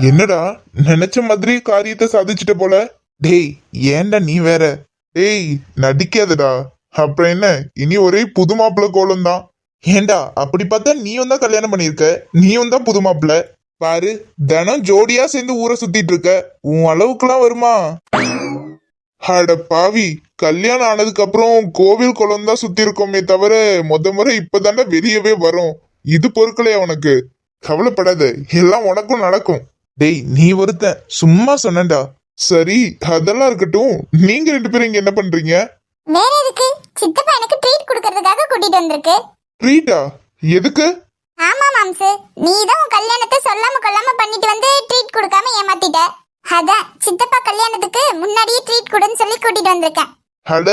என்னடா, நினைச்ச மாதிரி காரியத்தை சாதிச்சிட்ட போல. டேய், ஏன்டா நீ வேற. டேய், நடிக்காதடா. அப்புறம் என்ன, இனி ஒரே புது மாப்பிள்ள கோலம் தான். ஏன்டா, அப்படி பார்த்தா நீயும் தான் கல்யாணம் பண்ணிருக்க, நீயும் தான் புது மாப்பிள்ள. பாரு, தினம் ஜோடியா சேர்ந்து ஊரை சுத்திட்டு இருக்க. உன் அளவுக்குலாம் வருமா? அட பாவி, கல்யாணம் ஆனதுக்கு அப்புறம் கோவில் குளம் தான் சுத்தி இருக்கோமே தவிர முறை இப்பதாண்டா வெளியவே வரும். இது பொறுக்கலையா உனக்கு? கவலைப்படாத, எல்லாம் உனக்கும் நடக்கும். டேய், நீ ஒருத்தன், சும்மா சொன்னேன்டா. சரி, அதெல்லாம் இருக்கட்டும். நீங்க ரெண்டு பேரும் இங்க என்ன பண்றீங்க? வேற எதுக்கு? சித்தப்பா எனக்கு ட்ரீட் கொடுக்கறதுக்காக கூட்டிட்டு வந்திருக்கு. ட்ரீட்டா? எதுக்கு? ஆமா மாம்சு, நீ தான் உன் கல்யாணத்தை சொல்லாம கொள்ளாம பண்ணிட்டு வந்து ட்ரீட் கொடுக்காம ஏமாத்திட்ட. அதான் சித்தப்பா கல்யாணத்துக்கு முன்னாடியே ட்ரீட் கொடுன்னு சொல்லி கூட்டிட்டு வந்திருக்கேன். அட,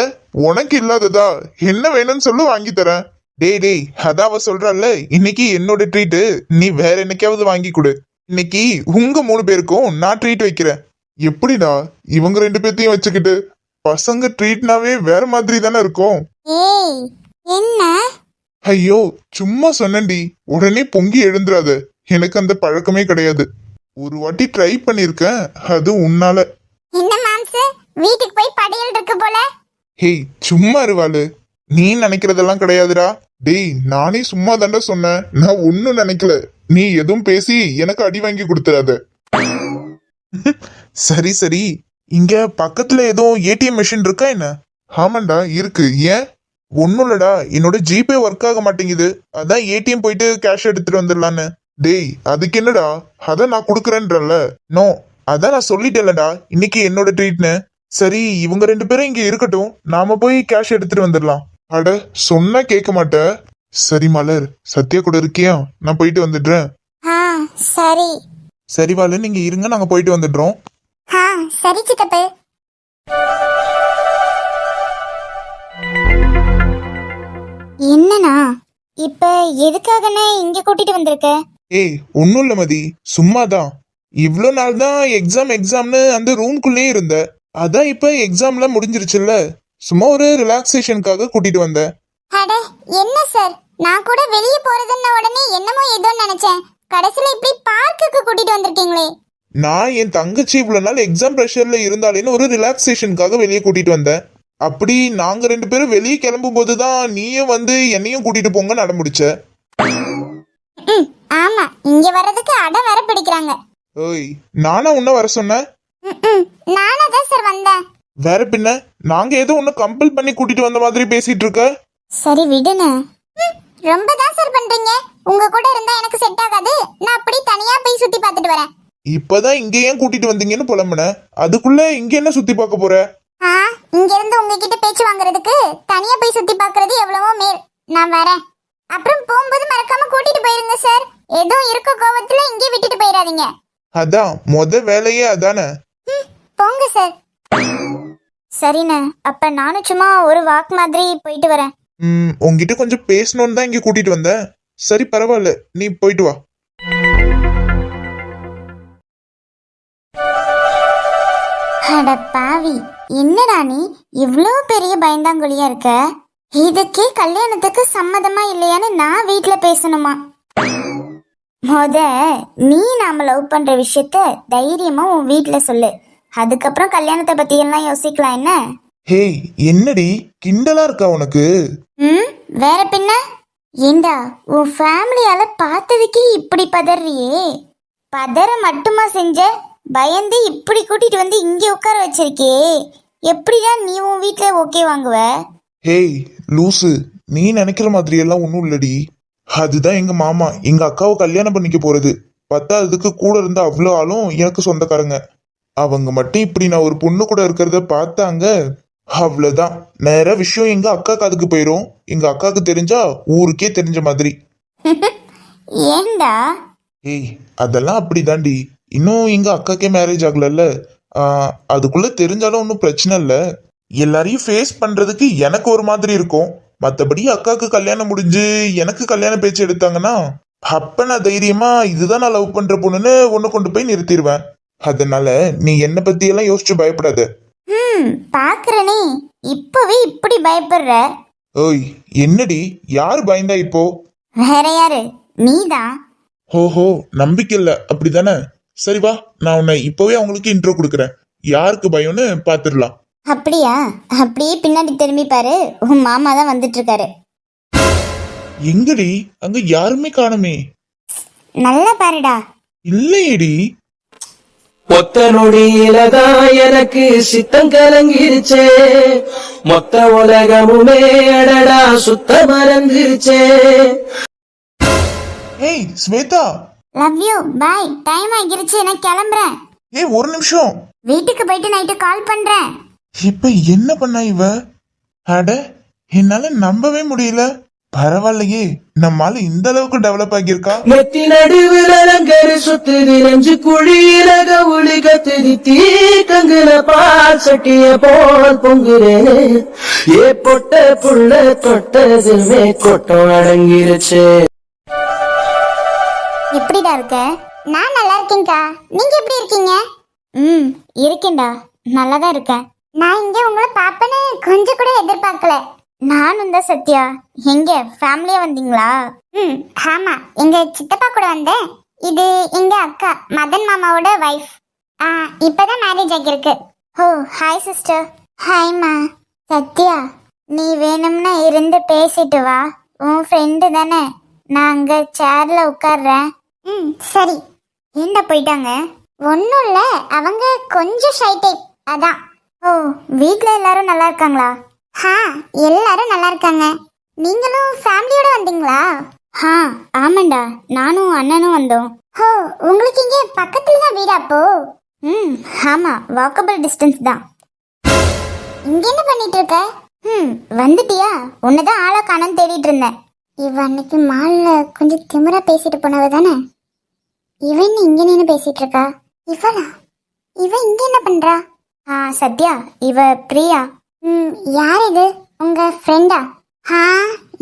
உனக்கு இல்லாததா? என்ன வேணும்னு சொல்லு, வாங்கி தரேன். டேய், அதான் அவ சொல்றாள்ல, இன்னைக்கு என்னோட ட்ரீட், நீ வேற என்னைக்காவது வாங்கி கொடு. இன்னைக்கு உங்க 3 பேருக்கும் நான் ட்ரீட் வைக்கிறேன். எப்படிடா, இவங்க 2 பேர்த்தையும் வச்சுக்கிட்டு? பசங்க ட்ரீட்னாவே வேற மாதிரி தானே இருக்கும். ஏய், என்ன? ஐயோ, சும்மா சொன்னேன்டி, உடனே பொங்கி எழுந்துராத. எனக்கு அந்த பழக்கமே கிடையாது. ஒரு வாட்டி ட்ரை பண்ணிருக்கேன், அது உன்னால. என்ன மாம்சு, வீட்டுக்கு போய் படையல் இருக்கு போல. ஹேய், சும்மா இருவாளு. நீ நினைக்கிறதெல்லாம் கிடையாதுடா. டேய், நானே சும்மா தாண்டா சொன்னேன், நான் ஒன்னும் நினைக்கல. நீ எதுவும் பேசி எனக்கு அடி வாங்கி கொடுத்துறாத. சரி சரி, இங்க பக்கத்துல ஏதோ ஏடிஎம் மெஷின் இருக்கா என்ன? ஆமாண்டா, இருக்கு. ஏன்? ஒன்னும் இல்லடா, என்னோட ஜிபே ஒர்க் ஆக மாட்டேங்குது. அதான் ஏடிஎம் போயிட்டு கேஷ் எடுத்துட்டு வந்துடலான்னு. டேய், அதுக்கு என்னடா, அதான் நான் கொடுக்குறேன்றல. நோ, அதான் நான் சொல்லிட்டேன்லடா, இன்னைக்கு என்னோட ட்ரீட்னு. சரி, இவங்க 2 பேரும் இங்க இருக்கட்டும், நாம போய் கேஷ் எடுத்துட்டு வந்துடலாம். அட, சொன்னா கேட்க மாட்ட. சரி மலர், சத்யா கூட இருக்கியா? நான் போயிட்டு வந்துடுறேன். சரி. சரி வாளு, நீங்க இருங்க, நாங்க போயிட்டு வந்துடுறோம். சரி சித்தப்பு. என்னண்ணா, இப்ப எதுக்காகண்ணே இங்க கூட்டிட்டு வந்திருக்க? ஏய், ஒன்னும் இல்ல மதி, சும்மாதான். இவ்ளோ நாள் தான் எக்ஸாம்னு அந்த ரூம்குள்ளே இருந்த. அதான் இப்ப எக்ஸாம்லாம் முடிஞ்சிருச்சுல்ல, சும்மா ஒரு ரிலாக்ஸேஷனுக்காக கூட்டிட்டு வந்தேன். அட, என்ன சார், நான் கூட வெளியே போறதுன்ன உடனே என்னமோ ஏதோ நினைச்சேன். கடைசில இப்படி பார்க்குக்கு கூட்டிட்டு வந்திருக்கீங்களே. நான் என் தங்கச்சி இவ்வளவு நாள் எக்ஸாம் ப்ரெஷர்ல இருந்தாலேன்னு ஒரு ரிலாக்ஸேஷனுக்காக வெளியே கூட்டிட்டு வந்தேன். அப்படி நாங்க 2 பேரும் வெளியே கிளம்பும் போதுதான் நீயும் வந்து என்னையும் கூட்டிட்டு போங்க நடமுடிச்ச. ஆமா, இங்க வர்றதுக்கு அடம் வர பிடிக்கிறாங்க. ஓய், நானா உன்ன வர சொன்னேன்? நானா தான் சார் வந்தேன். வேற பின்ன, நாங்க ஏதோ உன்ன கம்பல் பண்ணி கூட்டிட்டு வந்த மாதிரி பேசிட்டு இருக்க. சரி விடுன. ரொம்ப தான் சார் பண்றீங்க. உங்க கூட இருந்தா எனக்கு செட் ஆகாது. நான் அப்படி தனியா போய் சுத்தி பார்த்துட்டு வரேன். இப்பதான் இங்க ஏன் கூட்டிட்டு வந்தீங்கன்னு புலம்புன, அதுக்குள்ள இங்க என்ன சுத்தி பார்க்க போற? இங்க இருந்து உங்ககிட்ட பேச்சு வாங்குறதுக்கு தனியா போய் சுத்தி பார்க்கிறது எவ்வளவோ மேல். நான் வரேன். அப்புறம் போகும்போது மறக்காம கூட்டிட்டு போயிருங்க சார். ஏதோ இருக்க கோவத்துல இங்கே விட்டுட்டு போயிடாதீங்க. அதான் வேலையே அதானே. போங்க சார். சரிண்ணே, அப்ப நானும் சும்மா ஒரு வாக் மாதிரி போயிட்டு வரேன். உங்ககிட்ட கொஞ்சம் பேசணும்னு தான் இங்க கூட்டிட்டு வந்தேன். சரி, பரவாயில்ல, நீ போயிட்டு வா. அட பாவி, என்னடா நீ இவ்ளோ பெரிய பயந்தாங்குழியா இருக்க? இதுக்கே கல்யாணத்துக்கு சம்மதமா இல்லையான்னு நான் வீட்ல பேசணுமா? நீ நாம லவ் பண்ற விஷயத்த தைரியமா உன் வீட்ல சொல்லு. அதுக்கப்புறம் கல்யாணத்தை பத்தி எல்லாம் யோசிக்கலாம். என்ன? ஹேய், என்னடி கிண்டலா இருக்கா உனக்கு? வேற பின்ன. ஏண்டா, உன் ஃபேமிலியால பார்த்ததுக்கே இப்படி பதறியே. பதற மட்டுமா செஞ்ச? பயந்து இப்படி கூட்டிட்டு வந்து இங்க உட்கார வச்சிருக்கே. எப்படிடா நீ உன் வீட்ல ஓகே வாங்குவ? ஹேய் லூசு, நீ நினைக்கிற மாதிரி எல்லாம் ஒண்ணும் இல்லடி. அதுதான் எங்க மாமா எங்க அக்காவை கல்யாணம் பண்ணிக்க போறது. பத்தாததுக்கு கூட இருந்த அவ்வளோ ஆளும் எனக்கு சொந்தக்காரங்க. அவங்க மட்டும் இப்படி நான் ஒரு பொண்ணு கூட இருக்கிறத பார்த்தாங்க, அவ்வளவுதான். நேர விஷயம் எங்க அக்கா காதுக்கு போயிரும். எங்க அக்காவுக்கு தெரிஞ்சா ஊருக்கே தெரிஞ்ச மாதிரி. ஏண்டா? ஏய், அதெல்லாம் அப்படிதாண்டி. இன்னும் எங்க அக்காக்கே மேரேஜ் ஆகலல்ல. அதுக்குள்ள தெரிஞ்சாலும் ஒன்றும் பிரச்சனை இல்லை. எல்லாரையும் ஃபேஸ் பண்றதுக்கு எனக்கு ஒரு மாதிரி இருக்கும். மற்றபடி அக்காவுக்கு கல்யாணம் முடிஞ்சு எனக்கு கல்யாண பேச்சு எடுத்தாங்கன்னா அப்ப நான் தைரியமா இதுதான் நான் லவ் பண்ற பொண்ணுன்னு ஒண்ணு கொண்டு போய் நிறுத்திடுவேன். அதனால நீ என்ன பத்தி எல்லாம் யோசிச்சு பயப்படாத. பாக்குறனே, இப்பவே இப்படி பயப்படுற. ஓய், என்னடி, யாரு பயந்தா இப்போ? வேற யாரு? நீதான். ஓஹோ, நம்பிக்கை இல்ல அப்படிதானே? சரி வா, நான் உன்னை இப்பவே அவங்களுக்கு இன்ட்ரோ கொடுக்குறேன். யாருக்கு பயம்னு பாத்துடலாம். அப்படியா? அப்படியே பின்னாடி திரும்பி பாரு, உன் மாமா தான் வந்துட்டு இருக்காரு. எங்கடி? அங்க யாருமே காணுமே. நல்லா பாருடா. இல்லையேடி. ஒத்த நொடியிலதான் எனக்கு சித்தம் கலங்கிருச்சே, மொத்த உலகமுமே அடடா சுத்த மறந்துருச்சே. ஏய் Shweta. Love you, bye. Time ஆகிருச்சு, நான் கிளம்புறேன். ஏய் ஒரு நிமிஷம். வீட்டுக்கு போயிட்டு நைட்டு கால் பண்றேன். இப்ப என்ன பண்ணா இவ? அட, என்னால நம்பவே முடியல. பரவாயில்லையே, நம்மால இந்த அளவுக்கு டெவலப் ஆகியிருக்கா. நெத்தி நடுவில் அலங்கரி சுத்துது, நெஞ்சு குழியில கவுளி கத்துது, தீ கங்குல பால் சட்டிய போல் பொங்குறேனே. ஏ பொட்ட புள்ள தொட்டதுமே கொட்டம் அடங்கிருச்சு. எப்படிடா இருக்க? நான் நல்லா இருக்கேன்க்கா. நீங்க எப்படி இருக்கீங்க? இருக்கேன்டா, நல்லா தான் இருக்கேன். நான் இங்க உங்களை பாப்பேன்னு கொஞ்சம் கூட எதிர்பார்க்கல. நானும் தான் சத்யா. எங்க ஃபேமிலியா வந்தீங்களா? ஆமா, எங்க சித்தப்பா கூட வந்தேன். இது எங்க அக்கா, மதன் மாமாவோட வைஃப். இப்பதான் மேரேஜ் ஆகிருக்கு. ஓ ஹாய் சிஸ்டர். ஹாய்மா. சத்யா, நீ வேணும்னா இருந்து பேசிட்டு வா. உன் ஃப்ரெண்டு தானே, நான் அங்க சேர்ல உட்கார்றேன். சரி. ஏண்டா போயிட்டாங்க? ஒன்றும் இல்லை, அவங்க கொஞ்சம் ஷை டைப், அதான். ஓ, வீட்டில் எல்லாரும் நல்லா இருக்காங்களா? எல்லாரும் நல்லா இருக்காங்க. நீங்களும் ஃபேமிலியோட வந்தீங்களா? ஆமாண்டா, நானும் அண்ணனும் வந்தோம். ஓ, உங்களுக்கு இங்கே பக்கத்துல தான் வீடா அப்போ? ஆமா, வாக்கபிள் டிஸ்டன்ஸ் தான். இங்க என்ன பண்ணிட்டு இருக்க? வந்துட்டியா? உன்னதான் ஆளை காணோன்னு தேடிட்டு இருந்தேன். இவ அன்னைக்கு மால்ல கொஞ்சம் திமிரா பேசிட்டு போனவ தானே? இவன் இங்க நின்று பேசிட்டு இருக்கா. இவளா? இவ இங்க என்ன பண்றா? சத்யா, இவ பிரியா. யார் இது? உங்க ஃப்ரெண்டா?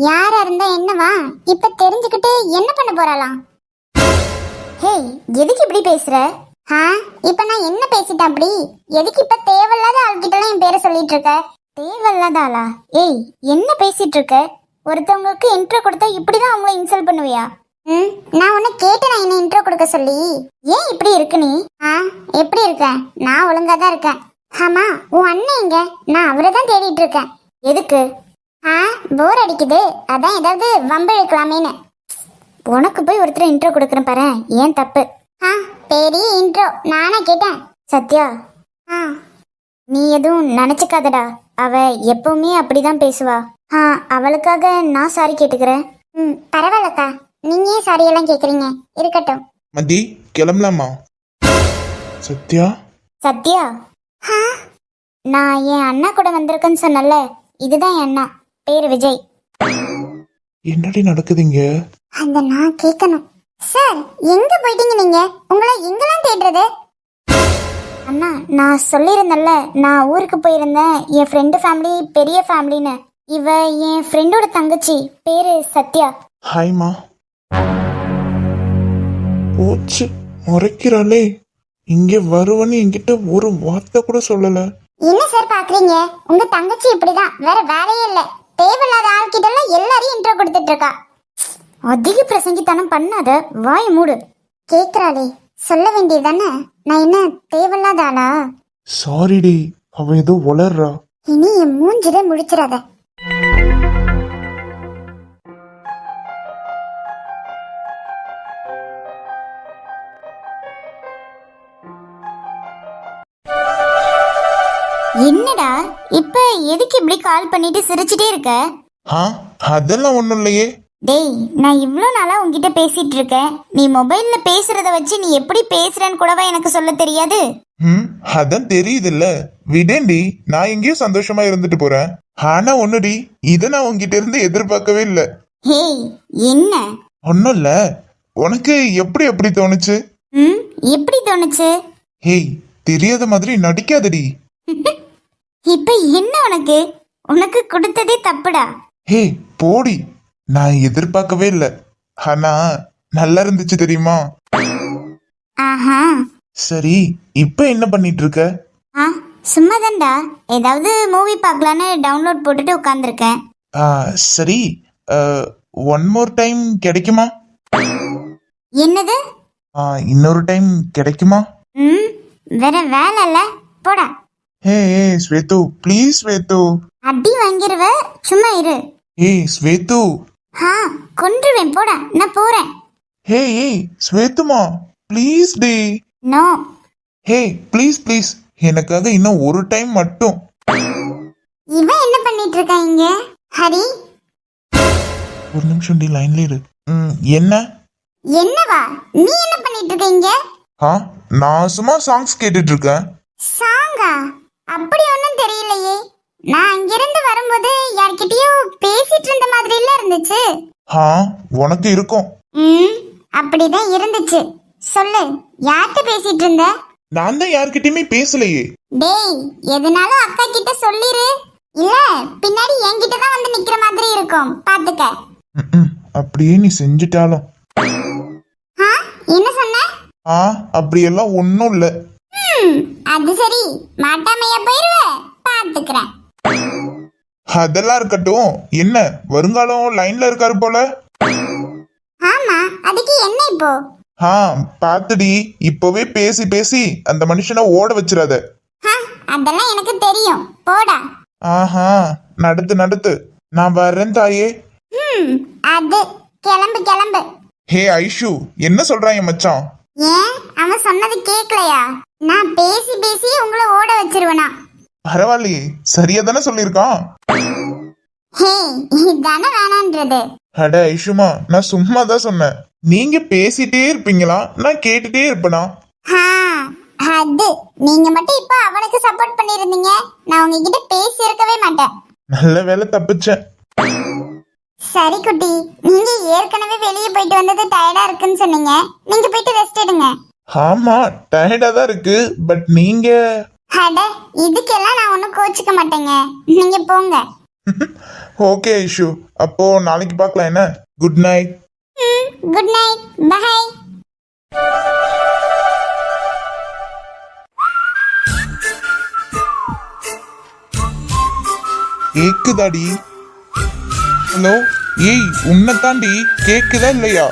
யாரா இருந்தா என்னவா? இப்ப தெரிஞ்சுக்கிட்டு என்ன பண்ண போறாளாம்? ஹே, எதுக்கு இப்படி பேசுற? இப்ப நான் என்ன பேசிட்டேன் அப்படி? எதுக்கு இப்ப தேவையில்லாத ஆள்கிட்டலாம் என் பேரை சொல்லிட்டு இருக்க? தேவையில்லாத ஆளா? ஏய், என்ன பேசிட்டு இருக்க? ஒருத்தவங்களுக்கு இன்ட்ரோ கொடுத்தா இப்படிதான் அவங்கள இன்சல்ட் பண்ணுவியா? நான் உன்னை கேட்டேன் என்ன இன்ட்ரோ கொடுக்க சொல்லி. ஏன் இப்படி இருக்கு நீ? எப்படி இருக்க? நான் ஒழுங்கா தான் இருக்கேன். ஆமா, உன் அண்ணன் எங்க? நான் அவரை தான் தேடிட்டு இருக்கேன். எதுக்கு? போர் அடிக்குது, அதான் ஏதாவது வம்பு இழுக்கலாமேன்னு. உனக்கு போய் ஒருத்தர் இன்ட்ரோ கொடுக்குறேன் பாரு, ஏன் தப்பு? பெரிய இன்ட்ரோ நானா கேட்டேன். சத்யா, நீ எதுவும் நினைச்சுக்காதடா. அவ எப்பவுமே அப்படிதான் பேசுவா. அவளுக்காக நான் சாரி கேட்டுக்கிறேன். பரவாயில்லக்கா, நீங்க ஏன் சாரி எல்லாம் கேக்குறீங்க? இருக்கட்டும். மதி, கிளம்பலாமா? சத்யா. சத்யா, நான் என் அண்ணா கூட வந்திருக்கேன்னு சொன்னல, இதுதான் என் அண்ணா, பேரு விஜய். என்னடி நடக்குதுங்க? அந்த நான் கேட்கணும். சார், எங்க போயிட்டீங்க நீங்க? உங்களை எங்கெல்லாம் தேடுறது? அண்ணா, நான் சொல்லியிருந்தேன்ல, நான் ஊருக்கு போயிருந்தேன். என் ஃப்ரெண்டு ஃபேமிலி பெரிய ஃபேமிலின்னு. இவ என் ஃப்ரெண்டோட தங்கச்சி, பேரு சத்யா. ஹாய்மா. போச்சு, முறைக்கிறாளே. இங்க வருவன்னு என்கிட்ட ஒரு வார்த்தை கூட சொல்லல. என்ன சார் பாக்குறீங்க? உங்க தங்கச்சி இப்படிதான், வேற வேலையே இல்ல. தேவையில்லாத ஆள்கிட்ட எல்லாம் எல்லாரையும் இன்ட்ரோ கொடுத்துட்டு இருக்கா. அதிக பிரசங்கித்தனம் பண்ணாத, வாய மூடு. கேக்குறாளே, சொல்ல வேண்டியதானே. நான் என்ன தேவையில்லாத ஆளா? சாரிடி, அவ ஏதோ வளர்றா. இனி என் மூஞ்சில முடிச்சிடாத. என்னடா இப்ப எதுக்கு இப்படி கால் பண்ணிட்டு சிரிச்சிட்டே இருக்க? அதெல்லாம் ஒண்ணும் இல்லையே. டேய், நான் இவ்ளோ நாளா உன்கிட்ட பேசிட்டு இருக்கேன். நீ மொபைல்ல பேசுறத வச்சு நீ எப்படி பேசுறேன்னு கூடவா எனக்கு சொல்ல தெரியாது? அதான் தெரியுதுல்ல. விடேண்டி, நான் எங்கேயும் சந்தோஷமா இருந்துட்டு போறேன். ஆனா ஒண்ணுடி, இத நான் உன்கிட்ட இருந்து எதிர்பார்க்கவே இல்ல. ஹேய், என்ன? ஒன்னும் இல்ல. உனக்கு எப்படி எப்படி தோணுச்சு? எப்படி தோணுச்சு? ஹேய், தெரியாத மாதிரி நடிக்காதடி. இப்ப என்ன உனக்கு? உனக்கு கொடுத்ததே தப்புடா. ஹே போடி, நான் எதிர்பார்க்கவே இல்ல. ஆனா நல்லா இருந்துச்சு தெரியுமா? ஆஹா. சரி, இப்ப என்ன பண்ணிட்டு இருக்க? சும்மாதான்டா, ஏதாவது மூவி பார்க்கலான்னு டவுன்லோட் போட்டுட்டு உட்கார்ந்துருக்கேன். சரி, ஒன் மோர் டைம் கிடைக்குமா? என்னது? இன்னொரு டைம் கிடைக்குமா? ம் வேற வேலை இல்ல, போடா. Hey Swethu please Swethu. அடி வாங்கிருவ, சும்மா இரு. ஸ்வேது. கொன்றுவேன், போடா, நான் போறேன். ஹே ஸ்வேதுமா ப்ளீஸ் டே. நோ. ப்ளீஸ் ப்ளீஸ் எனக்காக இன்னும் ஒரு டைம் மட்டும். இவன் என்ன பண்ணிட்டு இருக்கான் இங்க? ஹரி, ஒரு நிமிஷம் டி லைன்ல இரு. என்ன? என்னவா நீ என்ன பண்ணிட்டு இருக்க இங்க? நான் சும்மா சாங்ஸ் கேட்டுட்டு இருக்கேன். சாங்கா? அப்படி ஒண்ணும் தெரியலையே. நான் அங்கிருந்து வரும்போது யார்கிட்டயோ பேசிட்டு இருந்த மாதிரி இல்ல இருந்துச்சு. உனக்கு இருக்கும். அப்படிதான் இருந்துச்சு. சொல்லு, யார்கிட்ட பேசிட்டு இருந்த? நான் தான் யார்கிட்டயுமே பேசலையே. டேய், எதுனாலும் அக்கா கிட்ட சொல்லிரு. இல்ல பின்னாடி என்கிட்ட தான் வந்து நிக்கிற மாதிரி இருக்கும், பாத்துக்க. அப்படியே நீ செஞ்சுட்டாலும். என்ன சொன்ன? அப்படியெல்லாம் ஒன்னும் இல்ல. அது சரி, மாட்டாமையா போயிருவ, பாத்துக்கிறேன். அதெல்லாம் இருக்கட்டும். என்ன வருங்காலம் லைன்ல இருக்காரு போல? ஆமா, அதுக்கு என்ன இப்போ? பாத்துடி, இப்பவே பேசி பேசி அந்த மனுஷனை ஓட வச்சிடாத. அதெல்லாம் எனக்கு தெரியும், போடா. நடத்து நான் வரேன் தாயே. அது கிளம்பு கிளம்பு. ஹே ஐஷு, என்ன சொல்றான் என் மச்சான்? ஏன் அவன் சொன்னது கேக்கலையா? நான் பேசி பேசி உங்களை ஓட வச்சிருவனா? பரவாயில்லையே, சரியா தானே சொல்லிருக்கான். இதானே வேணான்றது. அட ஐஷுமா, நான் சும்மா தான் சொன்னேன். நீங்க பேசிட்டே இருப்பீங்களா, நான் கேட்டுட்டே இருப்பேனா? அது நீங்க மட்டும் இப்ப அவனுக்கு சப்போர்ட் பண்ணிருந்தீங்க, நான் உங்ககிட்ட பேசி இருக்கவே மாட்டேன். நல்ல வேலை தப்பிச்சேன். சரி குட்டி, நீங்க ஏற்கனவே வெளியே போயிட்டு வந்தது டயர்டா இருக்குன்னு சொன்னீங்க. நீங்க போயிட்டு ரெஸ்ட் எடுங்க. ஆமா, டயர்டா தான் இருக்கு. பட் நீங்க? அட, இதுக்கெல்லாம் நான் ஒன்னும் கோச்சிக்க மாட்டேங்க, நீங்க போங்க. ஓகே ஐஷு, அப்போ நாளைக்கு பார்க்கலாம். என்ன? Good night. Good night, bye. கேக்குதாடி? ஹலோ, உன்னை தாண்டி, கேக்குதா இல்லையா?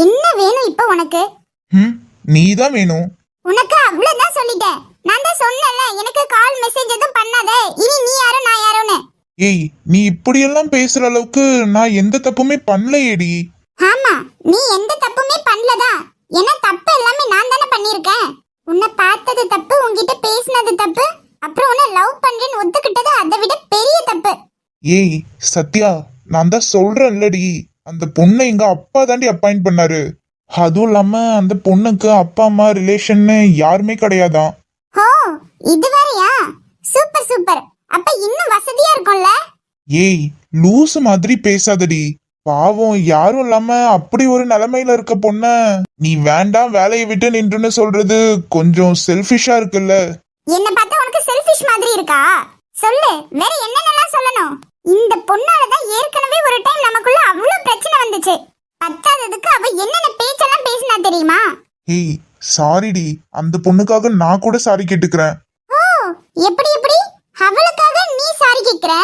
என்ன வேணும் இப்ப உனக்கு? நீ தான் வேணும். உனக்கு அவ்வளவுதான் சொல்லிட்டேன். நான் தான் சொன்னேன்ல, எனக்கு கால் மெசேஜ் எதுவும் பண்ணாத. இனி நீ யாரோ நான் யாரோன்னு. நீ இப்படியெல்லாம் பேசுற அளவுக்கு நான் எந்த தப்புமே பண்ணலையேடி. ஆமா, நீ எந்த தப்புமே பண்ணலதா. என்ன தப்பு எல்லாமே நான் தானே பண்ணிருக்கேன். உன்னை பார்த்தது தப்பு, உன்கிட்ட பேசினது தப்பு, அப்புறம் உன்னை லவ் பண்றேன்னு ஒத்துக்கிட்டது அதை விட பெரிய தப்பு. சத்யா, நான் தான் சொல்றேன்லடி, அந்த பொண்ணை எங்க அப்பா தாண்டி அப்பாயிண்ட் பண்ணாரு. அதுவும் இல்லாம அந்த பொண்ணுக்கு அப்பா அம்மா ரிலேஷன்னு யாருமே கிடையாதான். இது வேறயா? Super super. அப்ப இன்னும் வசதியா இருக்கும்ல? லூசு மாதிரி பேசாதடி. பாவம், யாரும் இல்லாம அப்படி ஒரு நிலைமையில இருக்க பொண்ண நீ வேண்டாம் வேலையை விட்டு நின்றுன்னு சொல்றது கொஞ்சம் செல்ஃபிஷா இருக்குல்ல? என்ன பார்த்தா உனக்கு செல்ஃபிஷ் மாதிரி இருக்கா? சொல்லு, வேற என்னென்னலாம் சொல்லணும்? இந்த பொண்ணாலதான் ஏற்கனவே ஒரு டைம் நமக்குள்ள அவ்வளவு பிரச்சனை வந்துச்சு. பத்தாததுக்கு அவ என்னென்ன பேச்செல்லாம் பேசினா தெரியுமா? சாரிடி, அந்த பொண்ணுக்காக நான் கூட சாரி கேட்டுக்கிறேன். எப்படி எப்படி அவளுக்காக நீ சாரி கேக்குற?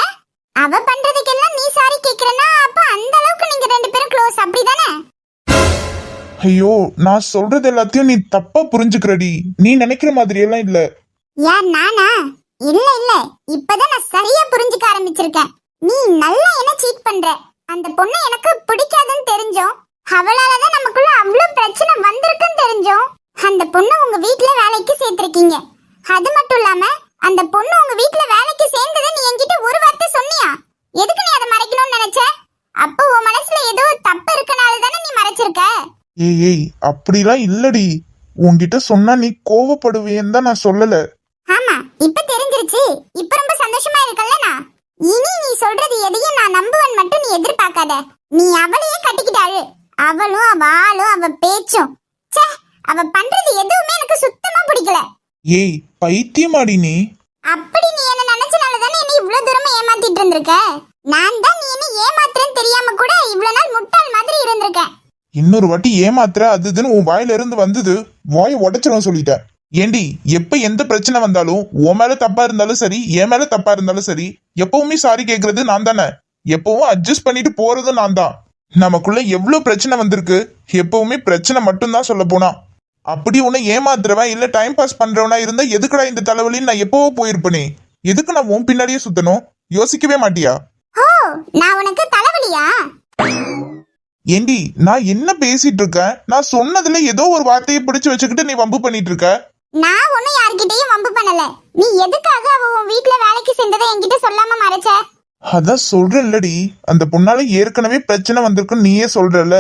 அவ பண்றதுக்கெல்லாம் நீ சாரி கேக்குறனா, அப்ப அந்த அளவுக்கு நீங்க ரெண்டு பேரும் க்ளோஸ், அப்படிதானே? ஐயோ, நான் சொல்றது எல்லாத்தையும் நீ தப்பா புரிஞ்சுக்கிறடி. நீ நினைக்கிற மாதிரி எல்லாம் இல்ல. யார், நானா? இல்ல இல்ல, இப்பதான் நான் சரியா புரிஞ்சுக்க ஆரம்பிச்சிருக்கேன். நீ நல்லா என்ன சீட் பண்ற. அந்த பொண்ணு எனக்கு பிடிக்காதுன்னு தெரிஞ்சோம், அவளாலதான் நமக்குள்ள அவ்வளவு பிரச்சனை வந்திருக்குன்னு தெரிஞ்சோம், அந்த பொண்ணு உங்க வீட்டுல வேலைக்கு சேர்த்திருக்கீங்க. அது மட்டும் இல்லாம அந்த பொண்ணு உங்க வீட்டுல வேலைக்கு சேர்ந்ததை நீ என்கிட்ட ஒரு வார்த்தை சொன்னியா? எதுக்கு நீ அதை மறைக்கணும்னு நினைச்ச? அப்போ உன் மனசுல ஏதோ தப்பு இருக்கனால தானே நீ மறைச்சிருக்க. அப்படிலாம் இல்லடி. உன்கிட்ட சொன்னா நீ கோவப்படுவேன்னு தான் நான் சொல்லல. ஆமா, இப்ப தெரிஞ்சிருச்சு. இப்ப ரொம்ப சந்தோஷமா இருக்கல்ல? இனி நீ சொல்றது எதையும் நான் நம்புவேன் மட்டும் நீ எதிர்பார்க்காத. நீ அவளையே கட்டிக்கிட்டாரு. அவளும் அவ ஆளும் அவ பேச்சும், அவ பண்றது எதுவுமே எனக்கு சுத்தமா பிடிக்கல. பைத்தியமாடி நீ. அப்படி நீ என்ன நினைச்சனால தானே நீ இவ்வளவு தூரமா ஏமாத்திட்டு இருந்திருக்க. நான் தான் நீ என்ன ஏமாத்துறேன்னு தெரியாம கூட இவ்வளவு நாள் முட்டாள் மாதிரி இருந்திருக்கேன். இன்னொரு வாட்டி ஏமாத்துற அதுன்னு உன் வாயில இருந்து வந்தது, வாயை உடைச்சிடும் சொல்லிட்டேன். ஏண்டி, எப்ப எந்த பிரச்சனை வந்தாலும் உன் மேல தப்பா இருந்தாலும் சரி, என் மேல தப்பா இருந்தாலும் சரி, எப்பவுமே சாரி கேக்குறது நான் தானே. எப்பவும் அட்ஜஸ்ட் பண்ணிட்டு போறதும் நான் தான். நமக்குள்ள எவ்வளவு பிரச்சனை வந்திருக்கு. எப்பவுமே பிரச்சனை மட்டும்தான் சொல்ல போனா. அப்படி உன்னை ஏமாத்துறவன் இல்ல டைம் பாஸ் பண்றவனா இருந்தா எதுக்குடா இந்த தலைவலின்னு நான் எப்பவோ போயிருப்பனே. எதுக்கு நான் உன் பின்னாடியே சுத்தணும்? யோசிக்கவே மாட்டியா? ஓ, நான் உனக்கு தலைவலியா? ஏண்டி நான் என்ன பேசிட்டு இருக்கேன்? நான் சொன்னதுல ஏதோ ஒரு வார்த்தையை பிடிச்சு வச்சுக்கிட்டு நீ வம்பு பண்ணிட்டு இருக்க. நான் ஒன்னும் யார்கிட்டயும் வம்பு பண்ணல. நீ எதுக்காக அவ உன் வீட்ல வேலைக்கு சென்றதை என்கிட்ட சொல்லாம மறைச்ச? அதான் சொல்றேன்லடி, அந்த பொண்ணால ஏற்கனவே பிரச்சனை வந்திருக்குன்னு நீயே சொல்றல.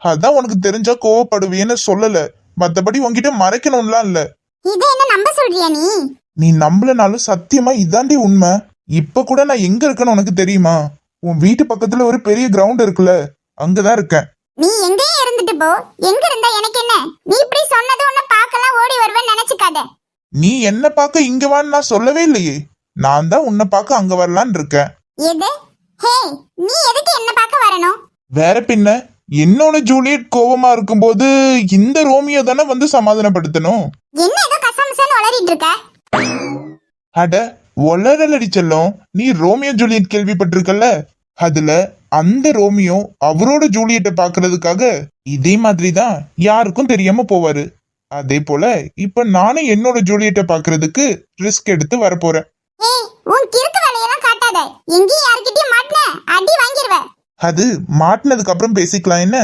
அதான் உனக்கு தெரிஞ்சா கோவப்படுவேன்னு சொல்லல. மத்தபடி உன்கிட்ட மறைக்கணும்லாம் இல்ல. இதை என்ன நம்ப சொல்றியா நீ? நீ நம்பலனாலும் சத்தியமா இதாண்டி உண்மை. இப்ப கூட நான் எங்க இருக்கேன்னு உனக்கு தெரியுமா? உன் வீட்டு பக்கத்துல ஒரு பெரிய கிரவுண்ட் இருக்குல்ல, அங்கதான் இருக்கேன். நீ எங்கேயும் இருந்துட்டு போ. எங்க இருந்தா எனக்கு என்ன? நீ இப்படி சொன்னது உன்னை பார்க்கலாம் ஓடி வருவேன்னு நினைச்சுக்காத. நீ என்ன பார்க்க இங்க வான்னு நான் சொல்லவே இல்லையே. நான் தான் உன்னை பார்க்க அங்க வரலான்னு இருக்கேன். எது? ஹே, நீ எதுக்கு என்ன பார்க்க வரணும்? வேற பின்ன என்னோட ஜூலியட் கோவமா இருக்கும்போது இந்த ரோமியோ தானே வந்து சமாதானப்படுத்தணும். என்ன ஏதோ கசமசன்னு உளறிட்டு இருக்க? அட ஒளரலடி செல்லம், நீ ரோமியோ ஜூலியட் கேள்விப்பட்டிருக்கல? அதுல அந்த ரோமியோ அவரோட ஜூலியட்டை பாக்குறதுக்காக இதே மாதிரிதான் யாருக்கும் தெரியாம போவாரு. அதே போல இப்ப நானும் என்னோட ஜூலியட்டை பாக்குறதுக்கு ரிஸ்க் எடுத்து வரப்போறேன். ஏய், உன் கிறுக்கு வேலையெல்லாம் காட்டாத. எங்கேயும் யார்கிட்டயும் மாட்டின அடி வாங்கிடுவ. அது மாட்டினதுக்கு அப்புறம் பேசிக்கலாம் என்ன?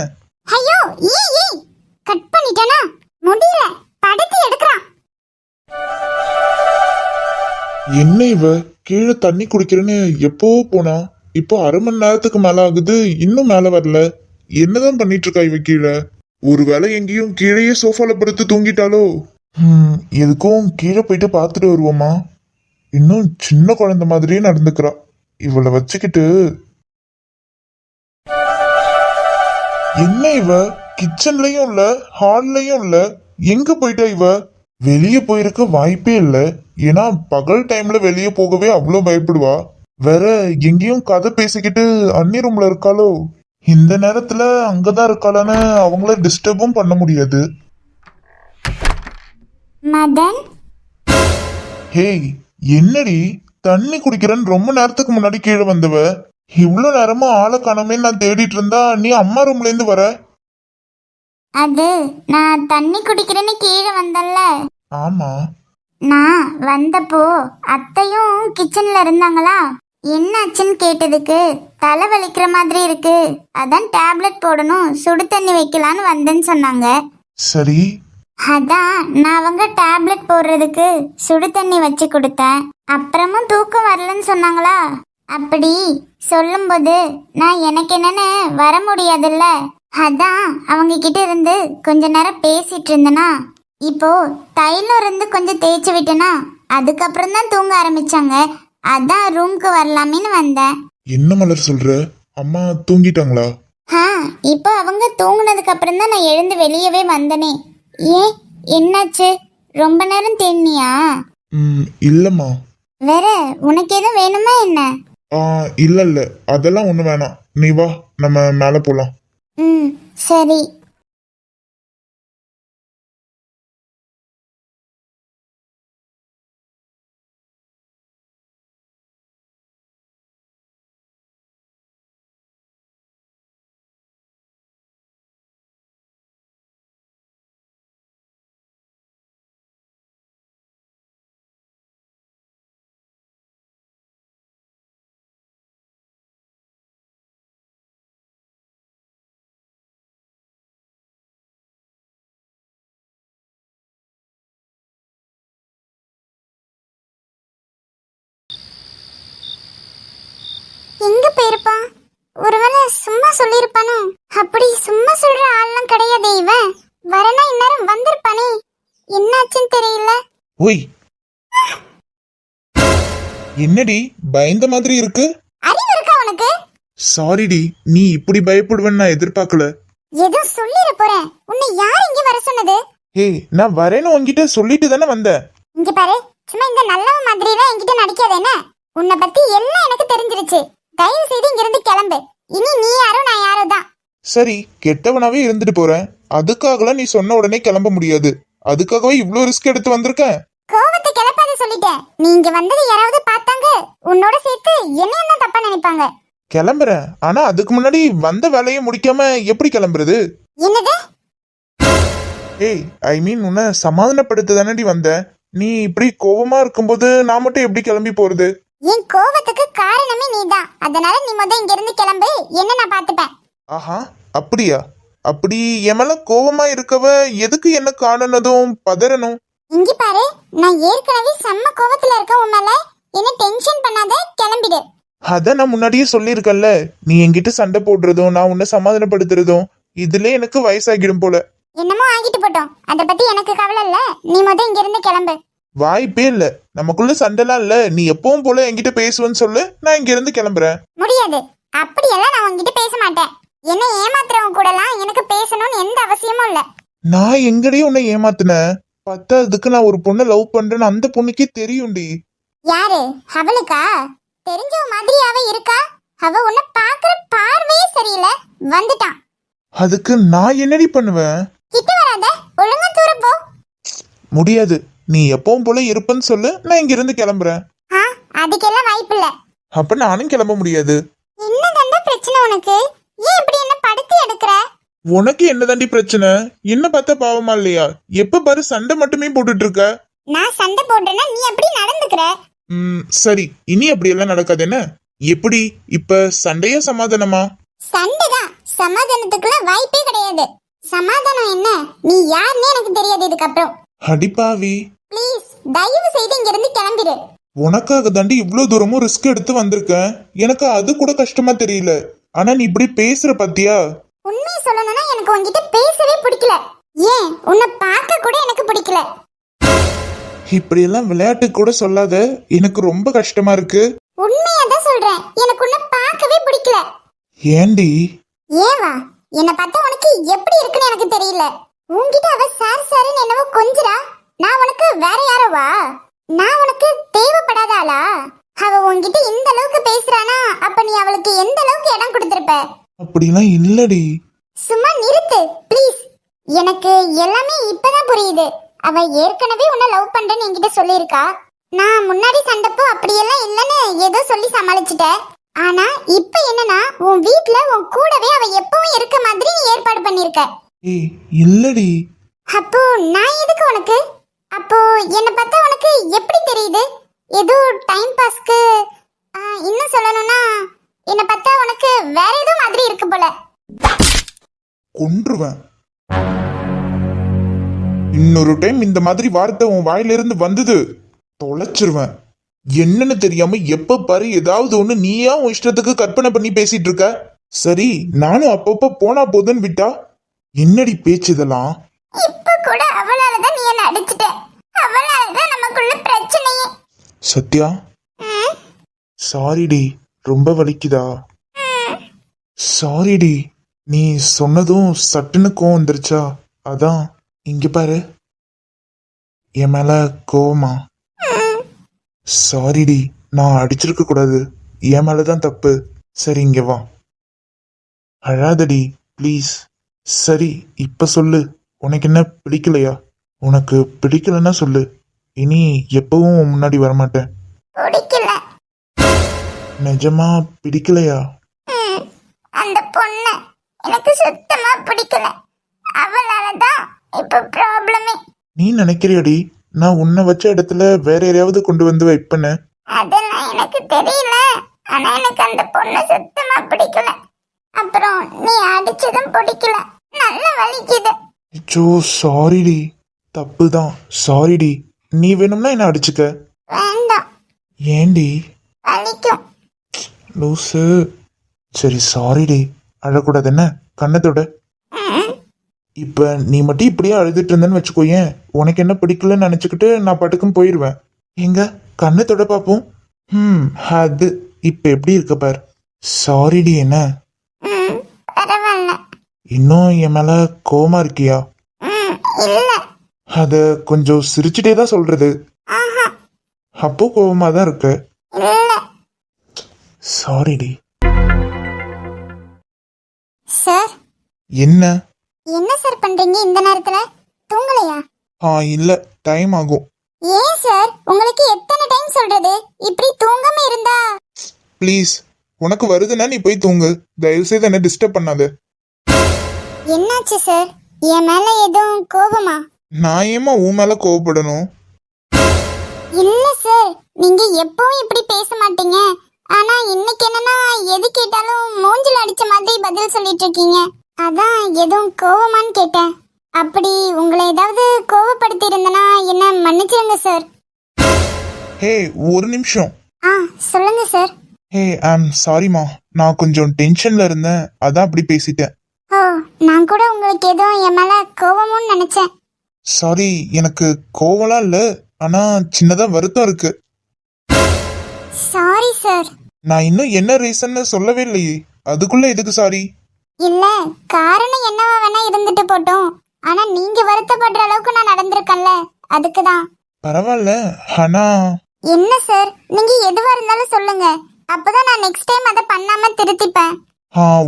ஐயோ, ஏய் கட் பண்ணிட்டேனா? முடியல, படுத்து எடுக்கறான். என்ன இவ கீழே தண்ணி குடிக்கிறேன்னு எப்போ போனா, இப்போ அரை மணி நேரத்துக்கு மேல ஆகுது, இன்னும் மேல வரல. என்னதான் பண்ணிட்டு இருக்கா இவ கீழே? ஒருவேளை எங்கேயும் கீழேயே சோஃபால படுத்து தூங்கிட்டாலோ? எதுக்கும் கீழே போயிட்டு பார்த்துட்டு வருவோமா? இன்னும் சின்ன குழந்தை மாதிரியே நடந்துக்கிறா. இவளை வச்சுக்கிட்டு என்ன இவ கிச்சன்லயும் இல்ல ஹால்லயும் இல்ல, எங்க போயிட்டா இவ? வெளியே போயிருக்க வாய்ப்பே இல்ல. ஏன்னா பகல் டைம்ல வெளியே போகவே அவ்வளோ பயப்படுவா. வேற எங்கேயும் கதை பேசிக்கிட்டு அன்னி ரூம்ல இருக்காளோ? இந்த நேரத்துல அங்கதான் இருக்காளான்னு அவங்கள டிஸ்டர்பும் பண்ண முடியாது. மதன், ஹேய், என்னடி தண்ணி குடிக்கிறேன்னு ரொம்ப நேரத்துக்கு முன்னாடி கீழே வந்தவ இவ்வளோ நேரமா ஆளை காணமே நான் தேடிட்டு இருந்தா நீ அம்மா ரூம்ல இருந்து வர? அது நான் தண்ணி குடிக்கிறேன்னு கீழே வந்தல்ல. ஆமா. நான் வந்தப்போ அத்தையும் கிச்சன்ல இருந்தாங்களா. என்னாச்சுன்னு கேட்டதுக்கு தலை வலிக்கிற மாதிரி இருக்கு, அதான் டேப்லெட் போடணும், சுடு தண்ணி வைக்கலான்னு வந்தேன்னு சொன்னாங்க. சரி. அதான் நான் அவங்க டேப்லெட் போடுறதுக்கு சுடு தண்ணி வச்சு கொடுத்தேன். அப்புறமும் தூக்கம் வரலன்னு சொன்னாங்களா. அப்படி சொல்லும்போது நான் எனக்கு என்னன்னு வர முடியாதுல்ல, அதான் அவங்க கிட்ட இருந்து கொஞ்ச நேரம் பேசிட்டு இருந்தேனா. இப்போ தைலம் இருந்து கொஞ்சம் தேய்ச்சி விட்டேனா, அதுக்கப்புறம் தான் தூங்க ஆரம்பிச்சாங்க. அதான் ரூம்க்கு வரலாமேன்னு வந்தேன். என்ன மலர் சொல்ற? அம்மா தூங்கிட்டாங்களா? இப்போ அவங்க தூங்குனதுக்கு அப்புறம் தான் நான் எழுந்து வெளியவே வந்தனே. ஏன், என்னாச்சு? ரொம்ப நேரம் தேனியா? இல்லம்மா. வேற உனக்கு எதுவும் வேணுமா என்ன? இல்ல இல்ல, அதெல்லாம் ஒண்ணு வேணாம். நீ வா, நம்ம மேல போலாம். சரி. எங்க போயிருப்பான்? ஒருவேளை சும்மா சொல்லிருப்பானோ? அப்படி சும்மா சொல்ற ஆள்லாம் கிடையாது இவன். வரனா இந்நேரம் வந்திருப்பானே. என்னாச்சுன்னு தெரியல. ஓய், என்னடி பயந்த மாதிரி இருக்கு? அறிவு இருக்கா உனக்கு? சாரிடி, நீ இப்படி பயப்படுவேன்னு நான் எதிர்பார்க்கல. ஏதோ சொல்லிட போறேன். உன்னை யார் இங்க வர சொன்னது? ஏய், நான் வரேன்னு உன்கிட்ட சொல்லிட்டு தானே வந்தேன். இங்க பாரு, சும்மா இந்த நல்லவ மாதிரி எல்லாம் என்கிட்ட நடிக்காத என்ன? உன்னை பத்தி எல்லாம் எனக்கு தெரிஞ்சிருச்சு. தயவு செய்து இங்க இருந்து கிளம்பு. இனி நீ யாரோ நான் யாரோ தான். சரி, கெட்டவனாவே இருந்துட்டு போறேன். அதுக்காகலாம் நீ சொன்ன உடனே கிளம்ப முடியாது. அதுக்காகவே இவ்ளோ ரிஸ்க் எடுத்து வந்திருக்கேன். கோவத்தை கிளப்பாத சொல்லிட்டேன். நீ இங்க வந்தது யாராவது பார்த்தாங்க, உன்னோட சேர்த்து என்னையும் தான் தப்பா நினைப்பாங்க. கிளம்புறேன், ஆனா அதுக்கு முன்னாடி வந்த வேலையை முடிக்காம எப்படி கிளம்புறது? என்னது? ஏய் ஐ மீன் உன்னை சமாதானப்படுத்த தானடி வந்தேன். நீ இப்படி கோவமா இருக்கும்போது நான் மட்டும் எப்படி கிளம்பி போறது? என் கோவத்துக்கு காரணமே நீதான். அதனால நீ முத இங்க இருந்து கிளம்பு, என்ன நான் பாத்துப்பேன். ஆஹா, அப்படியா? அப்படி என் மேல கோவமா இருக்கவ எதுக்கு என்ன காணனதும் பதறணும்? இங்க பாரு, நான் ஏற்கனவே செம்ம கோவத்துல இருக்க உன் மேல. என்ன டென்ஷன் பண்ணாத, கிளம்பிடு. அத நான் முன்னாடியே சொல்லியிருக்கேன்ல. நீ என்கிட்ட சண்டை போடுறதும் நான் உன்னை சமாதானப்படுத்துறதும் இதுல எனக்கு வயசாகிடும் போல. என்னமோ ஆகிட்டு போட்டோம், அத பத்தி எனக்கு கவலை இல்ல. நீ முத இங்க இருந்து கிளம்பு. வாய்ப்பே இல்ல, நமக்குள்ள சண்டைலாம் இல்ல. நீ எப்பவும் போல என்கிட்ட பேசுவேன்னு சொல்லு, நான் இங்க இருந்து கிளம்புறேன். முடியாது, அப்படியெல்லாம் நான் உன்கிட்ட பேச மாட்டேன். என்ன ஏமாத்துறவங்க கூடலாம் எனக்கு பேசணும்னு எந்த அவசியமும் இல்ல. நான் எங்கடி உன்னை ஏமாத்தினேன்? பத்தாவதுக்கு நான் ஒரு பொண்ணை லவ் பண்றேன்னு அந்த பொண்ணுக்கே தெரியும்டி. யாரு? அவளுக்கா? தெரிஞ்சவ மாதிரி அவ இருக்கா? அவ உன்னை பாக்குற பார்வையே சரியில்லை. வந்துட்டான். அதுக்கு நான் என்னடி பண்ணுவேன்? கிட்ட வராத, ஒழுங்கா தூர போ. முடியாது, நீ எப்பவும் போல இருப்பேன்னு சொல்லு, நான் இங்க இருந்து கிளம்புறேன். அதுக்கெல்லாம் வாய்ப்பு இல்ல. அப்ப நானும் கிளம்ப முடியாது. என்னதாண்டா பிரச்சனை உனக்கு? ஏன் இப்படி என்ன படுத்தி எடுக்கிற? உனக்கு என்னதாண்டி பிரச்சனை? என்ன பார்த்தா பாவமா இல்லையா? எப்ப பாரு சண்டை மட்டுமே போட்டுட்டு இருக்க. நான் சண்டை போடுறேன்னா நீ எப்படி நடந்துக்கிற? சரி, இனி அப்படி எல்லாம் நடக்காது என்ன? எப்படி இப்ப சண்டையா சமாதானமா? சண்டைதான். சமாதானத்துக்குள்ள வாய்ப்பே கிடையாது. சமாதானம் என்ன? நீ யாருன்னே எனக்கு தெரியாது இதுக்கப்புறம். அடிப்பாவி, ப்ளீஸ் தயவு செய்து இங்க இருந்து கிளம்பிடு. உனக்காக தாண்டி இவ்வளவு தூரமும் ரிஸ்க் எடுத்து வந்திருக்கேன். எனக்கு அது கூட கஷ்டமா தெரியல. ஆனா நீ இப்படி பேசுற பாத்தியா? உண்மையை சொல்லணும்னா எனக்கு உன்கிட்ட பேசவே பிடிக்கல. ஏன் உன்னை பார்க்க கூட எனக்கு பிடிக்கல. இப்படி எல்லாம் விளையாட்டு கூட சொல்லாத, எனக்கு ரொம்ப கஷ்டமா இருக்கு. உண்மையா தான் சொல்றேன், எனக்கு உன்னை பார்க்கவே பிடிக்கல. ஏண்டி? ஏவா? என்னை பார்த்தா உனக்கு எப்படி இருக்குன்னு எனக்கு தெரியல. உன்கிட்ட அவ சார் சாருன்னு என்னவோ கொஞ்சரா. நான் உனக்கு வேற யாரோவா? நான் உனக்கு தேவைப்படாத ஆளா? அவ உன்கிட்ட இந்த அளவுக்கு பேசுறானா, அப்ப நீ அவளுக்கு எந்த அளவுக்கு இடம் கொடுத்திருப்ப? அப்படிலாம் இல்லடி. சும்மா நிறுத்து ப்ளீஸ். எனக்கு எல்லாமே இப்பதான் புரியுது. அவ ஏற்கனவே உன்னை லவ் பண்றேன்னு என்கிட்ட சொல்லியிருக்கா. நான் முன்னாடி சண்டைப்போ அப்படியெல்லாம் இல்லைன்னு ஏதோ சொல்லி சமாளிச்சுட்டேன். ஆனா இப்ப என்னன்னா, உன் வீட்ல உன் கூடவே அவ எப்பவும் இருக்க மாதிரி நீ ஏற்பாடு பண்ணிருக்க. ஏய் இல்லடி. அப்போ நான் எதுக்கு உனக்கு? அப்போ என்ன பார்த்தா உனக்கு எப்படி தெரியுது? ஏதோ டைம் பாஸ்க்கு. இன்னும் சொல்லணும்னா என்ன பார்த்தா உனக்கு வேற ஏதோ மாதிரி இருக்கு போல. கொன்றுவேன். இன்னொரு டைம் இந்த மாதிரி வார்த்தை உன் வாயிலிருந்து வந்தது தொலைச்சிருவேன். என்னன்னு தெரியாம எப்ப பாரு ஏதாவது ஒண்ணு நீயா உன் இஷ்டத்துக்கு கற்பனை பண்ணி பேசிட்டு இருக்க. சரி, நானும் அப்பப்ப போனா போதுன்னு விட்டா என்னடி பேச்சு இதெல்லாம்? இப்ப கூட அவளாலதான் நீ என்ன அடிச்சிட்ட. அவளாலதான் நமக்குள்ள பிரச்சனையே. சத்யா, சாரிடி, ரொம்ப வலிக்குதா? சாரிடி, நீ சொன்னதும் சட்டுன்னு கோவம் வந்துருச்சா? அதான். இங்க பாரு, என் மேல கோவமா? சாரிடி, நான் அடிச்சிருக்க கூடாது. என் மேலதான் தப்பு. சரி இங்க வா, அழாதடி ப்ளீஸ். சரி இப்ப சொல்லு, உனக்கு என்ன பிடிக்கலையா? உனக்கு பிடிக்கலன்னா சொல்லு, இனி எப்பவும் உன் முன்னாடி வரமாட்டேன். பிடிக்கல. நிஜமா பிடிக்கலையா? அந்த பொண்ணு எனக்கு சுத்தமா பிடிக்கல. அவளாலதான் இப்ப ப்ராப்ளமே. நீ நினைக்கிறியடி நான் உன்னை வச்ச இடத்துல வேற யாரையாவது கொண்டு வந்து வைப்பேன்னு? அதெல்லாம் எனக்கு தெரியல. ஆனா எனக்கு அந்த பொண்ணு சுத்தமா பிடிக்கல. அப்புறம் நீ அடிச்சதும் பிடிக்கல. நல்ல வலிக்குது. ஐயோ சாரிடி, தப்புதான். சாரிடி, நீ வேணும்னா என்ன அடிச்சுக்க. வேண்டாம். ஏண்டி? வலிக்கும். லூசு. சரி சாரிடி, அழக்கூடாது என்ன? கண்ணத்தோட. இப்ப நீ மட்டும் இப்படியே அழுதுட்டு இருந்தேன்னு வச்சுக்கோயேன், உனக்கு என்ன பிடிக்கலன்னு நினைச்சுக்கிட்டு நான் பாட்டுக்கும் போயிடுவேன். எங்க கண்ணத்தோட பாப்போம். அது இப்ப எப்படி இருக்க பார். சாரிடி என்ன? பரவாயில்ல. இன்னும் என் மேல கோவமா இருக்கியா? இல்ல. அத கொஞ்சம் சிரிச்சுட்டே தான் சொல்றது. அப்போ கோவமா தான் இருக்கு. இல்ல. சாரிடி. சார். என்ன? என்ன சார் பண்றீங்க இந்த நேரத்துல? தூங்கலையா? இல்ல, டைம் ஆகும். ஏன் சார், உங்களுக்கு எத்தனை டைம் சொல்றது? இப்படி தூங்காம இருந்தா? ப்ளீஸ், உனக்கு வருதுன்னா நீ போய் தூங்கு. தயவு செய்து என்ன டிஸ்டர்ப் பண்ணாத. என்னாச்சு சார்? என் மேல எதுவும் கோபமா? நான் ஏமா உன் மேல கோவப்படணும்? இல்ல சார், நீங்க எப்பவும் இப்படி பேச மாட்டீங்க. ஆனா இன்னைக்கு என்னன்னா எது கேட்டாலும் மூஞ்சில அடிச்ச மாதிரி பதில் சொல்லிட்டு இருக்கீங்க. அதான் எதுவும் கோவமான்னு கேட்டேன். அப்படி உங்களை ஏதாவது கோவப்படுத்தி இருந்தனா என்ன மன்னிச்சிருங்க சார். ஹே ஒரு நிமிஷம். சொல்லுங்க சார். ஹே ஐம் சாரிமா, நான் கொஞ்சம் டென்ஷன்ல இருந்தேன், அதான் அப்படி பேசிட்டேன். ஓ, நான் கூட உங்களுக்கு ஏதோ என் மேல கோவமுன்னு நினைச்சேன். சாரி, எனக்கு கோவம்லாம் இல்ல, ஆனா சின்னதா வருத்தம் இருக்கு. Sorry sir. நான் இன்னும் என்ன ரீசன்னு சொல்லவே இல்லையே, அதுக்குள்ள எதுக்கு சாரி? இல்ல, காரணம் என்னவா வேணா இருந்துட்டு போட்டோம். ஆனா நீங்க வருத்தப்படுற அளவுக்கு நான் நடந்திருக்கேன்ல, அதுக்குதான். பரவாயில்ல, ஆனா என்ன சார், நீங்க எதுவா இருந்தாலும் சொல்லுங்க, அப்பதான் நான் நெக்ஸ்ட் டைம் அதை பண்ணாம திருத்திப்பேன்.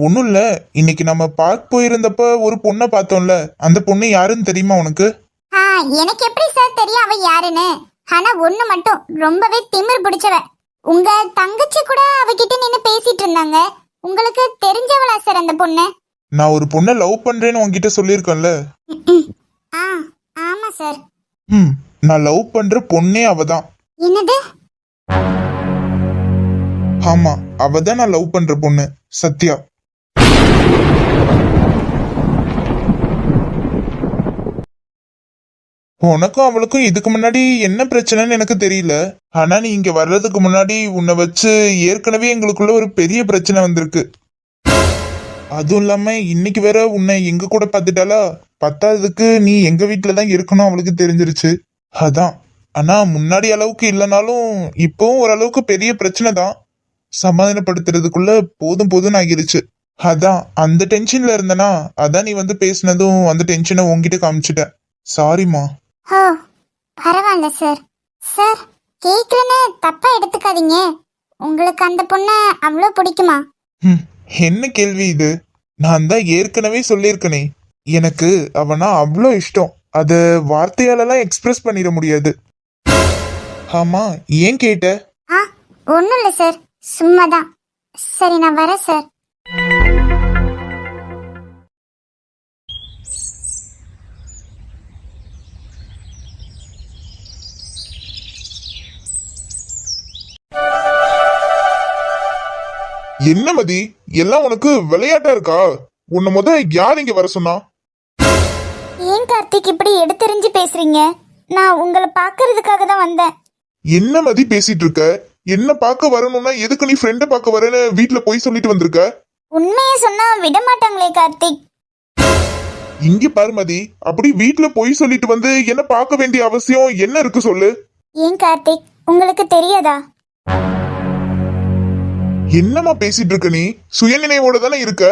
ஒன்றும் இல்லை. இன்னைக்கு நம்ம பார்க் போயிருந்தப்ப ஒரு பொண்ணை பார்த்தோம்ல, அந்த பொண்ணு யாருன்னு தெரியுமா உனக்கு? எனக்கு எப்படி சார் தெரியும் அவ யாருன்னு? ஆனா ஒண்ணு மட்டும், ரொம்பவே திமிர் பிடிச்சவ. உங்க தங்கச்சி கூட அவகிட்ட நின்னு பேசிட்டு இருந்தாங்க. உங்களுக்கு தெரிஞ்சவளா சார் அந்த பொண்ணு? நான் ஒரு பொண்ணை லவ் பண்றேன்னு உன்கிட்ட சொல்லியிருக்கேன்ல. ஆமா சார். நான் லவ் பண்ற பொண்ணே அவதான். என்னது? ஆமா, அவதான் நான் லவ் பண்ற பொண்ணு, சத்யா. உனக்கும் அவளுக்கும் இதுக்கு முன்னாடி என்ன பிரச்சனைன்னு எனக்கு தெரியல. ஆனா நீ இங்க வர்றதுக்கு முன்னாடி உன்னை வச்சு ஏற்கனவே எங்களுக்குள்ள ஒரு பெரிய பிரச்சனை வந்திருக்கு. அதுவும் இல்லாம இன்னைக்கு வேற உன்னை எங்க கூட பார்த்துட்டாலா, பத்தாததுக்கு நீ எங்க வீட்டுலதான் இருக்கணும் அவளுக்கு தெரிஞ்சிருச்சு. அதான். ஆனா முன்னாடி அளவுக்கு இல்லைனாலும் இப்பவும் ஓரளவுக்கு பெரிய பிரச்சனை தான். சமாதானப்படுத்துறதுக்குள்ள போதும் போதும்னு ஆகிருச்சு. அதான் அந்த டென்ஷன்ல இருந்தனா, அதான் நீ வந்து பேசினதும் அந்த டென்ஷனை உன்கிட்ட காமிச்சிட்டேன். சாரிமா. ஓ, பரவாயில்ல சார். சார், கேக்குறேன்னு தப்பா எடுத்துக்காதீங்க. உங்களுக்கு அந்த பொண்ணை அவ்வளோ பிடிக்குமா? என்ன கேள்வி இது? நான் தான் ஏற்கனவே சொல்லியிருக்கனே, எனக்கு அவனா அவ்வளோ இஷ்டம். அத வார்த்தையாலலாம் எக்ஸ்பிரஸ் பண்ணிட முடியாது. ஆமா, ஏன் கேட்ட? ஒன்றும் இல்லை சார், சும்மாதான். சரி, நான் வரேன் சார். என்ன மதி, எல்லாம் உனக்கு விளையாட்டா இருக்கா? உன்னை யார் இங்க வர சொன்னா? ஏன் கார்த்திக் இப்படி எடுத்தெறிஞ்சு பேசுறீங்க? நான் உங்களை பார்க்கறதுக்காக தான் வந்தேன். என்ன மதி பேசிட்டு இருக்க? என்ன பார்க்க வரணும்னா எதுக்கு நீ ஃப்ரெண்ட பார்க்க வரேன்னு வீட்ல போய் சொல்லிட்டு வந்திருக்க? உண்மையை சொன்னா விட மாட்டாங்களே கார்த்திக். இங்க பாரு மதி, அப்படி வீட்ல போய் சொல்லிட்டு வந்து என்ன பார்க்க வேண்டிய அவசியம் என்ன இருக்கு சொல்லு? ஏன் கார்த்திக், உங்களுக்கு தெரியாதா? என்னமா பேசிட்டு இருக்க நீ? சுயநினைவோட தானே இருக்க.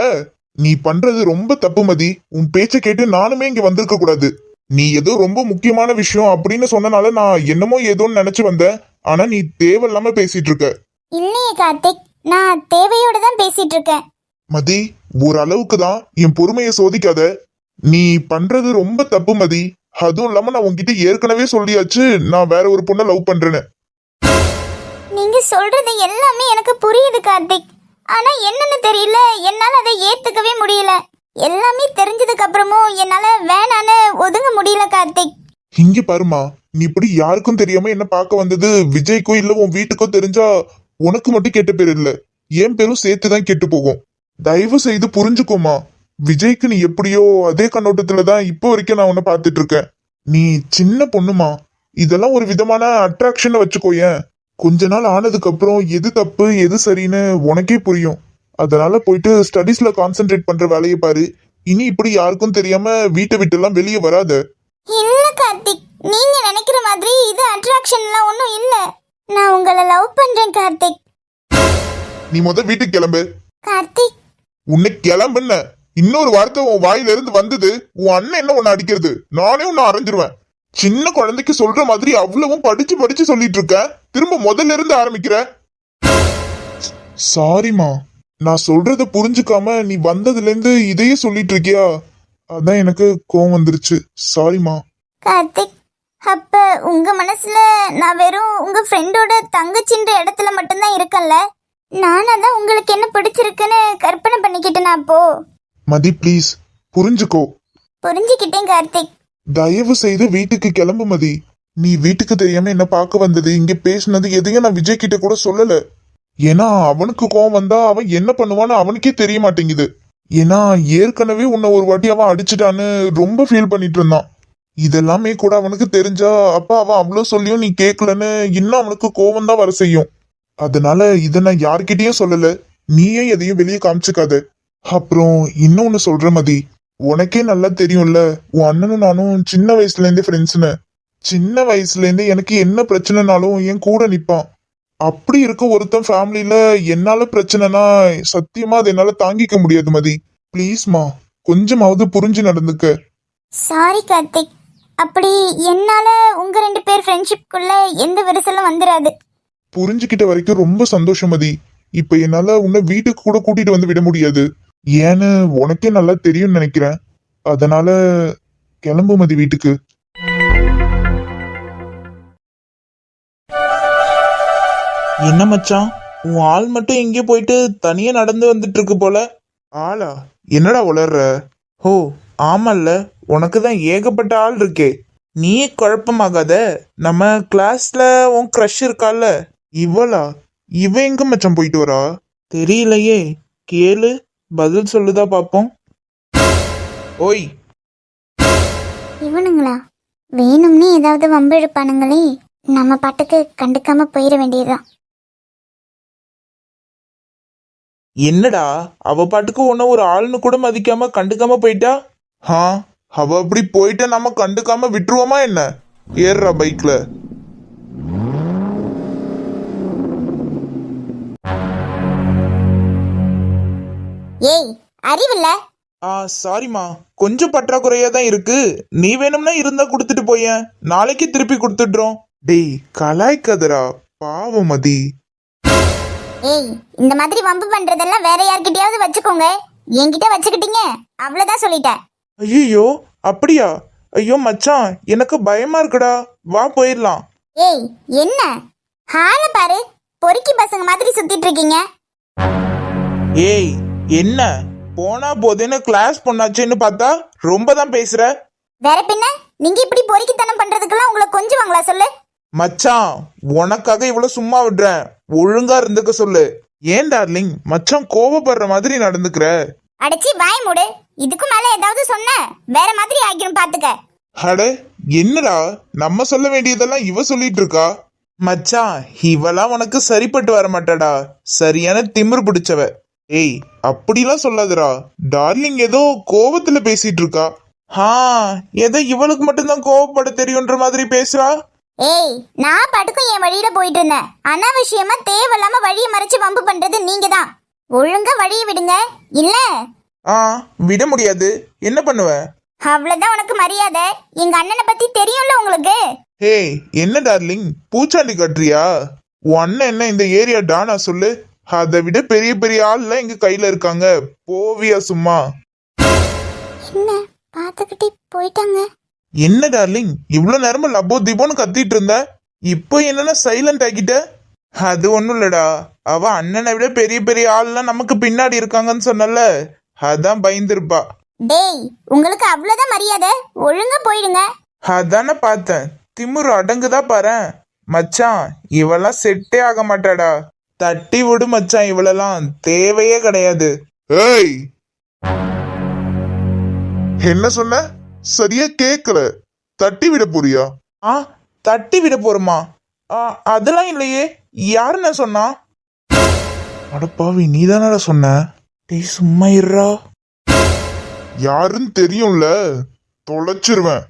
நீ பண்றது ரொம்ப தப்பு மதி. உன் பேச்ச கேட்டு நானுமே இங்க வந்திருக்க கூடாது. நீ ஏதோ ரொம்ப முக்கியமான விஷயம் அப்படின்னு சொன்னனால நான் என்னமோ ஏதோன்னு நினைச்சு வந்தேன். ஆனா நீ தேவையில்லாம பேசிட்டு இருக்க. இல்லையே கார்த்திக், நான் தேவையோட தான் பேசிட்டு இருக்கேன். மதி, ஒரு அளவுக்கு தான் என் பொறுமையை சோதிக்காத. நீ பண்றது ரொம்ப தப்பு மதி. அதுவும் இல்லாம நான் உன்கிட்ட ஏற்கனவே சொல்லியாச்சு, நான் வேற ஒரு பொண்ணை லவ் பண்றேன்னு. நீங்க சொல்றது எல்லாமே எனக்கு புரியுது கார்த்திக். ஆனா என்னன்னு தெரியல, என்னால அதை ஏத்துக்கவே முடியல. எல்லாமே தெரிஞ்சதுக்கு அப்புறமும் என்னால வேணான்னு ஒதுங்க முடியல கார்த்திக். இங்க பாருமா, நீ இப்படி யாருக்கும் தெரியாம என்ன பார்க்க வந்தது விஜய்க்கோ இல்ல உன் வீட்டுக்கோ தெரிஞ்சா உனக்கு மட்டும் கெட்ட பேர் இல்ல, என் பேரும் சேர்த்துதான் கெட்டு போகும். தயவு செய்து புரிஞ்சுக்கோமா. விஜய்க்கு நீ எப்படியோ அதே கண்ணோட்டத்துலதான் இப்போ வரைக்கும் நான் உன்னை பார்த்துட்டு இருக்கேன். நீ சின்ன பொண்ணுமா, இதெல்லாம் ஒரு விதமான அட்ராக்ஷன் வச்சுக்கோயேன். கொஞ்ச நாள் ஆனதுக்கு அப்புறம் எது தப்பு எது சரின்னு உனக்கே புரியும். அதனால போயிட்டு ஸ்டடீஸ்ல கான்சென்ட்ரேட் பண்ற வேலையை பாரு. இனி இப்படி யாருக்கும் தெரியாம வீட்டை விட்டு எல்லாம் வெளியே வராத. இல்ல கார்த்திக், நீங்க நினைக்கிற மாதிரி இது அட்ராக்ஷன்லாம் ஒண்ணும் இல்ல. நான் உங்களை லவ் பண்றேன் கார்த்திக். நீ வீட்டுக்கு கிளம்பு. கார்த்திக், உன்னை கிளம்புன்ன இன்னொரு வார்த்தை உன் வாயில இருந்து வந்தது, உன் அண்ணன் என்ன உன்னை அடிக்கிறது, நானே உன்னை அரைஞ்சிருவேன். சின்ன குழந்தைக்கு சொல்ற மாதிரி அவ்வளவும் படிச்சு படிச்சு சொல்லிட்டு இருக்க, திரும்ப முதல்ல இருந்து ஆரம்பிக்கிற. சாரிமா, நான் சொல்றத புரிஞ்சுக்காம நீ வந்ததுல இருந்து இதையே சொல்லிட்டு இருக்கியா, அதான் எனக்கு கோவம் வந்துருச்சு. சாரிமா. கார்த்திக், அப்ப உங்க மனசுல நான் வெறும் உங்க ஃப்ரெண்டோட தங்கச்சின்ற இடத்துல மட்டும்தான் இருக்கேன்ல. நானாதான் உங்களுக்கு என்ன பிடிச்சிருக்குன்னு கற்பனை பண்ணிக்கிட்டேனா அப்போ? மதி ப்ளீஸ் புரிஞ்சுக்கோ. புரிஞ்சுக்கிட்டேன் கார்த்திக். தயவு செய்து வீட்டுக்கு கிளம்பு மதி. நீ வீட்டுக்கு தெரியாம என்ன பார்க்க வந்தது, இங்க பேசினது எதையும் நான் விஜய் கிட்ட கூட சொல்லல. ஏன்னா அவனுக்கு கோவம் வந்தா அவன் என்ன பண்ணுவான்னு அவனுக்கே தெரிய மாட்டேங்குது. ஏன்னா ஏற்கனவே உன்னை ஒரு வாட்டி அவன் அடிச்சிட்டான்னு ரொம்ப ஃபீல் பண்ணிட்டு இருந்தான். இதெல்லாமே கூட அவனுக்கு தெரிஞ்சா அப்ப அவன் அவ்வளவு சொல்லியும் நீ கேட்கலன்னு இன்னும் அவனுக்கு கோவம் தான் வர செய்யும். அதனால இதை நான் யார்கிட்டயும் சொல்லல. நீயே எதையும் வெளியே காமிச்சுக்காத. அப்புறம் இன்னொன்னு சொல்ற மதி, உனக்கே நல்லா தெரியும்ல உன் அண்ணனும் நானும் சின்ன வயசுல இருந்தே ஃப்ரெண்ட்ஸ்னு. சின்ன வயசுல இருந்து எனக்கு என்ன பிரச்சனைனாலும் என் கூட நிப்பான். அப்படி இருக்க ஒருத்தன் ஃபேமிலியில என்னால பிரச்சனைனா சத்தியமா அதை என்னால தாங்கிக்க முடியாது மதி. ப்ளீஸ்மா, கொஞ்சமாவது புரிஞ்சு நடந்துக்க. சாரி கார்த்திக். அப்படி என்னால உங்க 2 பேர் ஃப்ரெண்ட்ஷிப்குள்ள எந்த விரிசலும் வந்துடாது. புரிஞ்சுக்கிட்ட வரைக்கும் ரொம்ப சந்தோஷம் மதி. இப்ப என்னால உன்னை வீட்டுக்கு கூட கூட்டிட்டு வந்து விட முடியாது. ஏன்னு உனக்கே நல்லா தெரியும்னு நினைக்கிறேன். அதனால கிளம்பு மதி வீட்டுக்கு. என்ன மச்சான், உன் ஆள் மட்டும் எங்கேயோ போயிட்டு தனியா நடந்து வந்துட்டு இருக்கு போல. ஆளா? என்னடா உளர்ற? ஓ ஆமல்ல, உனக்கு தான் ஏகப்பட்ட ஆள் இருக்கே. நீயே குழப்பமாகாத. நம்ம கிளாஸ்ல உன் க்ரஷ் இருக்கால, இவளா? இவ எங்க மச்சான் போயிட்டு வரா? தெரியலையே. கேளு, பதில் சொல்லுதா பாப்போம். ஓய், இவனுங்களா? வேணும்னே ஏதாவது வம்பு இழுப்பானுங்களே. நம்ம பாட்டுக்கு கண்டுக்காம போயிட வேண்டியதுதான். என்னடா அவ பாட்டுக்கு உன்ன ஒரு ஆள்னு கூட மதிக்காம கண்டுக்காம போயிட்டா? ஹா, அவ அப்படி போயிட்ட நம்ம கண்டுக்காம விட்டுருவோமா என்ன? ஏறுறா பைக்ல. ஏய், அறிவில்ல? சாரிம்மா, கொஞ்சம் பற்றாக்குறையா தான் இருக்கு. நீ வேணும்னா இருந்தா கொடுத்துட்டு போயேன், நாளைக்கு திருப்பி கொடுத்துடுறோம். டேய் கலாய்க்காதடா, பாவம் மதி. ஏய், இந்த மாதிரி வம்பு பண்றதெல்லாம் வேற யார்கிட்டயாவது வச்சுக்கோங்க. என்கிட்ட வச்சுக்கிட்டீங்க அவ்வளவுதான் சொல்லிட்டேன். ஐயோ அப்படியா? ஐயோ மச்சான், எனக்கு பயமா இருக்குடா. வா போயிடலாம். ஏய், என்ன ஹால பாரு, பொறுக்கி பசங்க மாதிரி சுத்திட்டு இருக்கீங்க. ஏய் என்ன, போனா போதேன்னு கிளாஸ் பொண்ணாச்சேன்னு பார்த்தா ரொம்ப தான் பேசுற. வேற பின்ன நீங்க இப்படி பொறுக்கித்தனம் பண்றதுக்கெல்லாம் உங்களை கொஞ்சுவாங்களா சொல்லு? மச்சான், உனக்காக இவ்வளவு சும்மா விடுறேன், ஒழுங்கா இருந்துக்க சொல்லு. ஏன் டார்லிங் மச்சான் கோவப்படுற மாதிரி நடந்துக்கிற? அடைச்சி வாய் மூடு. இதுக்கு மேல ஏதாவது சொன்ன வேற மாதிரி ஆகிரும் பாத்துக்க. அட என்னடா, நம்ம சொல்ல வேண்டியதெல்லாம் இவ சொல்லிட்டு இருக்கா. மச்சான், இவெல்லாம் உனக்கு சரிப்பட்டு வர மாட்டாடா. சரியான திமிரு பிடிச்சவ. ஏய் அப்படிலாம் சொல்லாதடா. டார்லிங் ஏதோ கோவத்துல பேசிட்டு இருக்கா. ஏதோ இவளுக்கு மட்டும்தான் கோவப்பட தெரியுன்ற மாதிரி பேசுறா. ஏய், நான் பாட்டுக்கும் என் வழியில போயிட்டு இருந்தேன். அனாவசியமா தேவையில்லாம வழியை மறைச்சு வம்பு பண்றது நீங்க தான். ஒழுங்கா வழியை விடுங்க. இல்ல விட முடியாது. என்ன பண்ணுவ? அவ்வளவுதான் உனக்கு மரியாதை. எங்க அண்ணனை பத்தி தெரியும்ல உங்களுக்கு. ஏய் என்ன டார்லிங், பூச்சாண்டி கட்டுறியா? உன் அண்ணன் என்ன இந்த ஏரியா டானா சொல்லு? அதை விட பெரிய பெரிய ஆள்லாம் எங்க கையில இருக்காங்க. போவியா சும்மா? என்ன பாத்துக்கிட்டே போயிட்டாங்க. என்ன டார்லிங், இவ்வளவு நேரமா லப்போ தீபோன்னு கத்திட்டு இருந்த, இப்போ என்னன்னா சைலண்ட் ஆகிட்ட? அது ஒண்ணும் இல்லடா, அவ அண்ணனை விட பெரிய பெரிய ஆள்லாம் நமக்கு பின்னாடி இருக்காங்கன்னு சொன்னல, அதான் பயந்துருப்பா. டேய், உங்களுக்கு அவ்வளவுதான் மரியாதை. ஒழுங்கா போயிடுங்க. அதானே பார்த்தேன், திமிரு அடங்குதா பாரு. மச்சான், இவெல்லாம் செட்டே ஆக மாட்டாடா. தட்டி விடு மச்சான், இவளெல்லாம் தேவையே கிடையாது. ஏய் என்ன சொன்ன? சரியா கேக்கல. தட்டி விட போறியா? தட்டி விட போறோமா? அதெல்லாம் இல்லையே. யாருன்னு சொன்னா? அடப்பாவி, நீதானடா சொன்ன. டேய் சும்மா இருடா. யாருன்னு தெரியும்ல, தொலைச்சிருவேன்.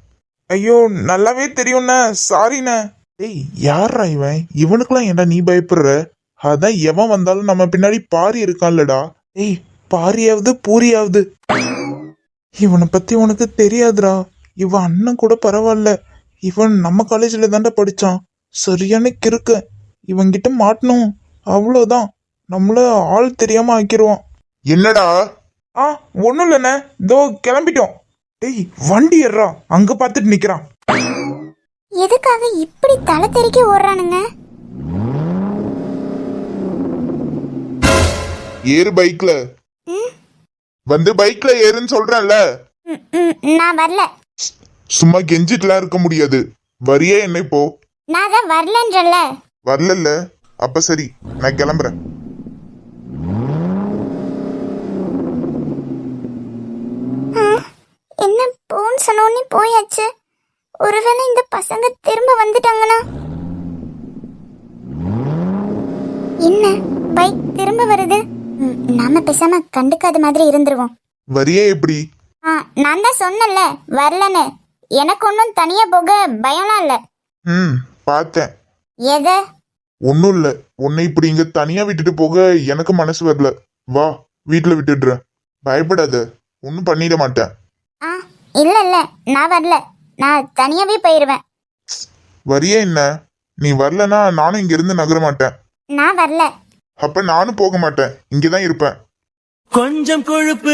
ஐயோ நல்லாவே தெரியும்ண்ண, சாரிண்ண. டேய் யாரா இவன்? இவனுக்குலாம் ஏன்டா நீ பயப்படுற? அதான் எவன் வந்தாலும் நம்ம பின்னாடி பாரி இருக்கான்லடா. டேய் பாரியாவது பூரியாவது, இவனை பத்தி உனக்கு தெரியாதுடா. இவன் அண்ணன் கூட பரவாயில்ல, இவன் நம்ம காலேஜ்ல தாண்டா படிச்சான். சரியான கிறுக்க. இவன்கிட்ட மாட்டணும், அவ்வளவுதான். நம்மள ஆள் தெரியாம ஆக்கிடுவான். என்னடா? ஒண்ணும் இல்லைண்ணே, இதோ கிளம்பிட்டோம். டேய் வண்டி ஏறா, அங்க பார்த்துட்டு நிக்கிறான். எதுக்காக இப்படி தலை தெறிக்க ஓடுறானுங்க? ஏறு பைக்ல. வந்து பைக்ல ஏறுன்னு சொல்றேன்ல. நான் வரல. சும்மா கெஞ்சிட்டுலாம் இருக்க முடியாது. வரியே என்ன இப்போ? நான் தான் வரலன்றல. வரல. அப்ப சரி, நான் கிளம்புறேன். என்ன போன்னு சொன்னோன்னே போயாச்சு. ஒருவேளை இந்த பசங்க திரும்ப வந்துட்டாங்கன்னா? என்ன பைக் திரும்ப வருது? நாம பேசாம கண்டுக்காத மாதிரி இருந்துருவோம். வரியே எப்படி? நான் தான் சொன்னல வரலன்னு. எனக்கு ஒன்றும் தனியா போக பயம்லாம் இல்ல. பார்த்தேன். எதை? ஒன்னும் இல்ல. உன்னை இப்படி இங்க தனியா விட்டுட்டு போக எனக்கு மனசு வரல. வா, வீட்டுல விட்டுடுறேன். பயப்படாத, ஒன்னும் பண்ணிட மாட்டேன். இல்ல இல்ல, நான் வரல. நான் தனியாவே போயிருவேன். வரியே என்ன? நீ வரலனா நானும் இங்க இருந்து நகர மாட்டேன். நான் வரல. அப்ப நானும் போக மாட்டேன், இங்கதான் இருப்பேன். கொஞ்சம் கொழுப்பு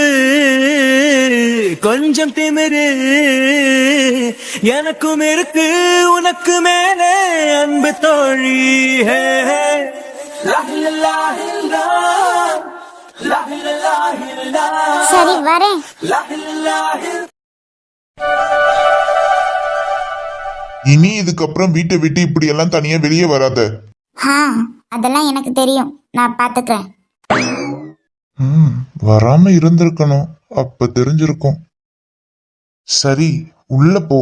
கொஞ்சம் திமிரு எனக்கும் இருக்கு உனக்கு மேலே அன்பு தோழி. ஹே, ஹே. சரி வரேன். இனி இதுக்கப்புறம் வீட்டை விட்டு இப்படி எல்லாம் தனியா வெளியே வராத. அதெல்லாம் எனக்கு தெரியும், நான் பாத்துக்கிறேன். வராம இருந்திருக்கணும், அப்ப தெரிஞ்சிருக்கும். சரி, உள்ள போ.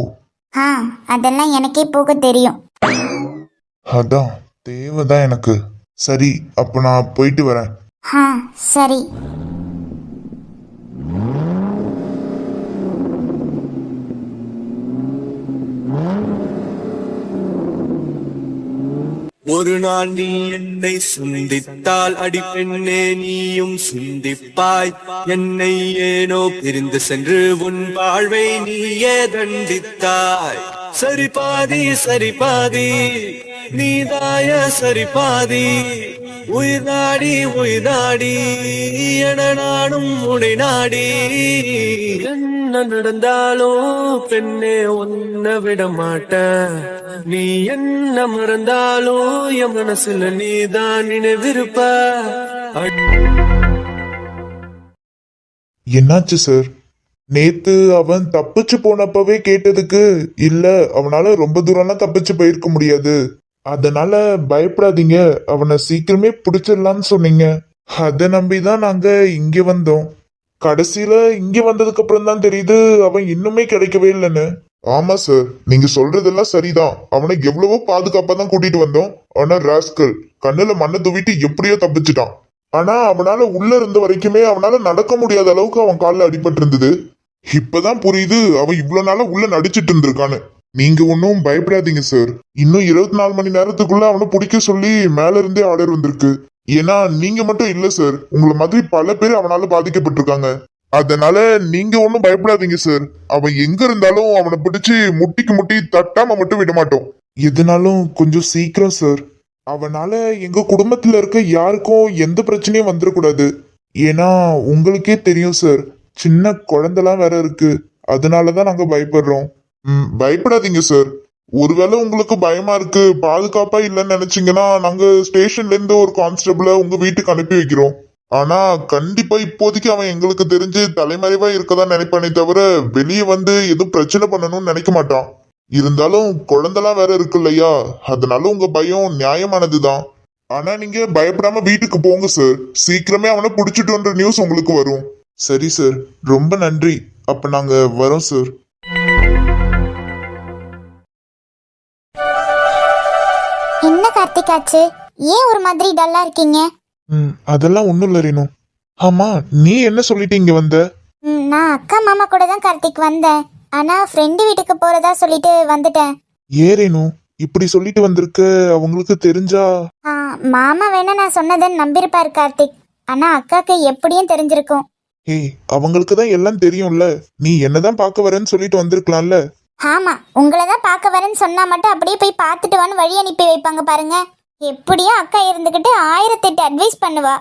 அதெல்லாம் எனக்கே போக தெரியும். அதான் தேவைதான் எனக்கு. சரி, அப்ப நான் போயிட்டு வரேன். சரி. ஒரு நாள் நீ என்னை சிந்தித்தால் அடி பெண்ணே நீயும் சிந்திப்பாய். என்னை ஏனோ பிரிந்து சென்று உன் வாழ்வை நீயே தண்டித்தாய். சரி பாதி சரி பாதி நீதாய சரி பாதி. உயிர்நாடி உயிர்நாடி என நானும் உடை நாடி. என்ன நடந்தாலும் பெண்ணே ஒன்ன விட மாட்டேன். நீ என்ன மறந்தாலும் என் மனசுல நீதான் நினைவிருப்ப. என்னாச்சு சார்? நேத்து அவன் தப்பிச்சு போனப்பவே கேட்டதுக்கு இல்ல, அவனால ரொம்ப தூரம்லாம் தப்பிச்சு போயிருக்க முடியாது, அதனால பயப்படாதீங்க, அவனை சீக்கிரமே பிடிச்சிடலான்னு சொன்னீங்க. அதை நம்பிதான் நாங்க இங்க வந்தோம். கடைசியில இங்க வந்ததுக்கு அப்புறம் தான் தெரியுது அவன் இன்னுமே கிடைக்கவே இல்லைன்னு. ஆமா சார், நீங்க சொல்றதெல்லாம் சரிதான். அவனை எவ்வளவோ பாதுகாப்பா தான் கூட்டிட்டு வந்தோம். ஆனா ராஸ்கல் கண்ணுல மண்ணை தூவிட்டு எப்படியோ தப்பிச்சுட்டான். ஆனா அவனால உள்ள இருந்த வரைக்குமே அவனால நடக்க முடியாத அளவுக்கு அவன் காலில் அடிபட்டு இருந்தது. இப்பதான் புரியுது அவன் இவ்வளவு நாளா உள்ள நடிச்சிட்டு இருந்திருக்கான்னு. நீங்க ஒன்னும் பயப்படாதீங்க சார். இன்னும் 24 மணி நேரத்துக்குள்ள அவனை பிடிக்க சொல்லி மேல இருந்தே ஆர்டர் வந்திருக்கு. ஏன்னா நீங்க மட்டும் இல்ல சார், உங்களை மாதிரி பல பேர் அவனால பாதிக்கப்பட்டிருக்காங்க. அதனால நீங்க ஒன்னும் பயப்படாதீங்க சார். அவன் எங்க இருந்தாலும் அவனை பிடிச்சு முட்டிக்கு முட்டி தட்டாம மட்டும் விட மாட்டோம். எதுனாலும் கொஞ்சம் சீக்கிரம் சார். அவனால எங்க குடும்பத்துல இருக்க யாருக்கும் எந்த பிரச்சனையும் வந்துடக்கூடாது. ஏன்னா உங்களுக்கே தெரியும் சார், சின்ன குழந்தைலாம் வேற இருக்கு. அதனாலதான் நாங்க பயப்படுறோம். பயப்படாதீங்க சார். ஒருவேளை உங்களுக்கு பயமா இருக்கு, பாதுகாப்பா இல்லைன்னு நினைச்சீங்கன்னா நாங்க ஸ்டேஷன்ல இருந்து ஒரு கான்ஸ்டபிள உங்க வீட்டுக்கு அனுப்பி வைக்கிறோம். ஆனா கண்டிப்பா இப்போதைக்கு அவன் எங்களுக்கு தெரிஞ்சு தலைமறைவா இருக்கதான் நினைப்பானே தவிர வெளியே வந்து எதுவும் பிரச்சனை பண்ணணும்னு நினைக்க மாட்டான். இருந்தாலும் குழந்தைலாம் வேற இருக்கு இல்லையா, அதனால உங்க பயம் நியாயமானதுதான். ஆனா நீங்க பயப்படாம வீட்டுக்கு போங்க சார். சீக்கிரமே அவனை பிடிச்சிட்டுன்ற நியூஸ் உங்களுக்கு வரும். சரி சார், ரொம்ப நன்றி. அப்ப நாங்க வரோம் சார். என்ன கார்த்திக் ஆச்சு? ஏன் ஒரு மாதிரி டல்லா இருக்கீங்க? அதெல்லாம் ஒண்ணும் இல்ல ரேணு. ஆமா, நீ என்ன சொல்லிட்டு இங்க வந்த? நான் அக்கா மாமா கூட தான் கார்த்திக் வந்தேன். ஆனா ஃப்ரெண்டு வீட்டுக்கு போறதா சொல்லிட்டு வந்துட்டேன். ஏ ரேணு, இப்படி சொல்லிட்டு வந்திருக்க, அவங்களுக்கு தெரிஞ்சா? மாமா வேணா நான் சொன்னதை நம்பியிருப்பாரு கார்த்திக். ஆனா அக்காக்கு எப்படியும் தெரிஞ்சிருக்கும். ஏய், அவங்களுக்கு தான் எல்லாம் தெரியும்ல. நீ என்னதான் பார்க்க வரேன்னு சொல்லிட்டு வந்திருக்கலாம்ல. ஆமா, உங்களை தான் பார்க்க வரேன்னு சொன்னா மட்டும் அப்படியே போய் பார்த்துட்டு வான்னு வழி அனுப்பி வைப்பாங்க பாருங்க. எப்படியும் அக்கா இருந்துகிட்டு 1008 அட்வைஸ் பண்ணுவா.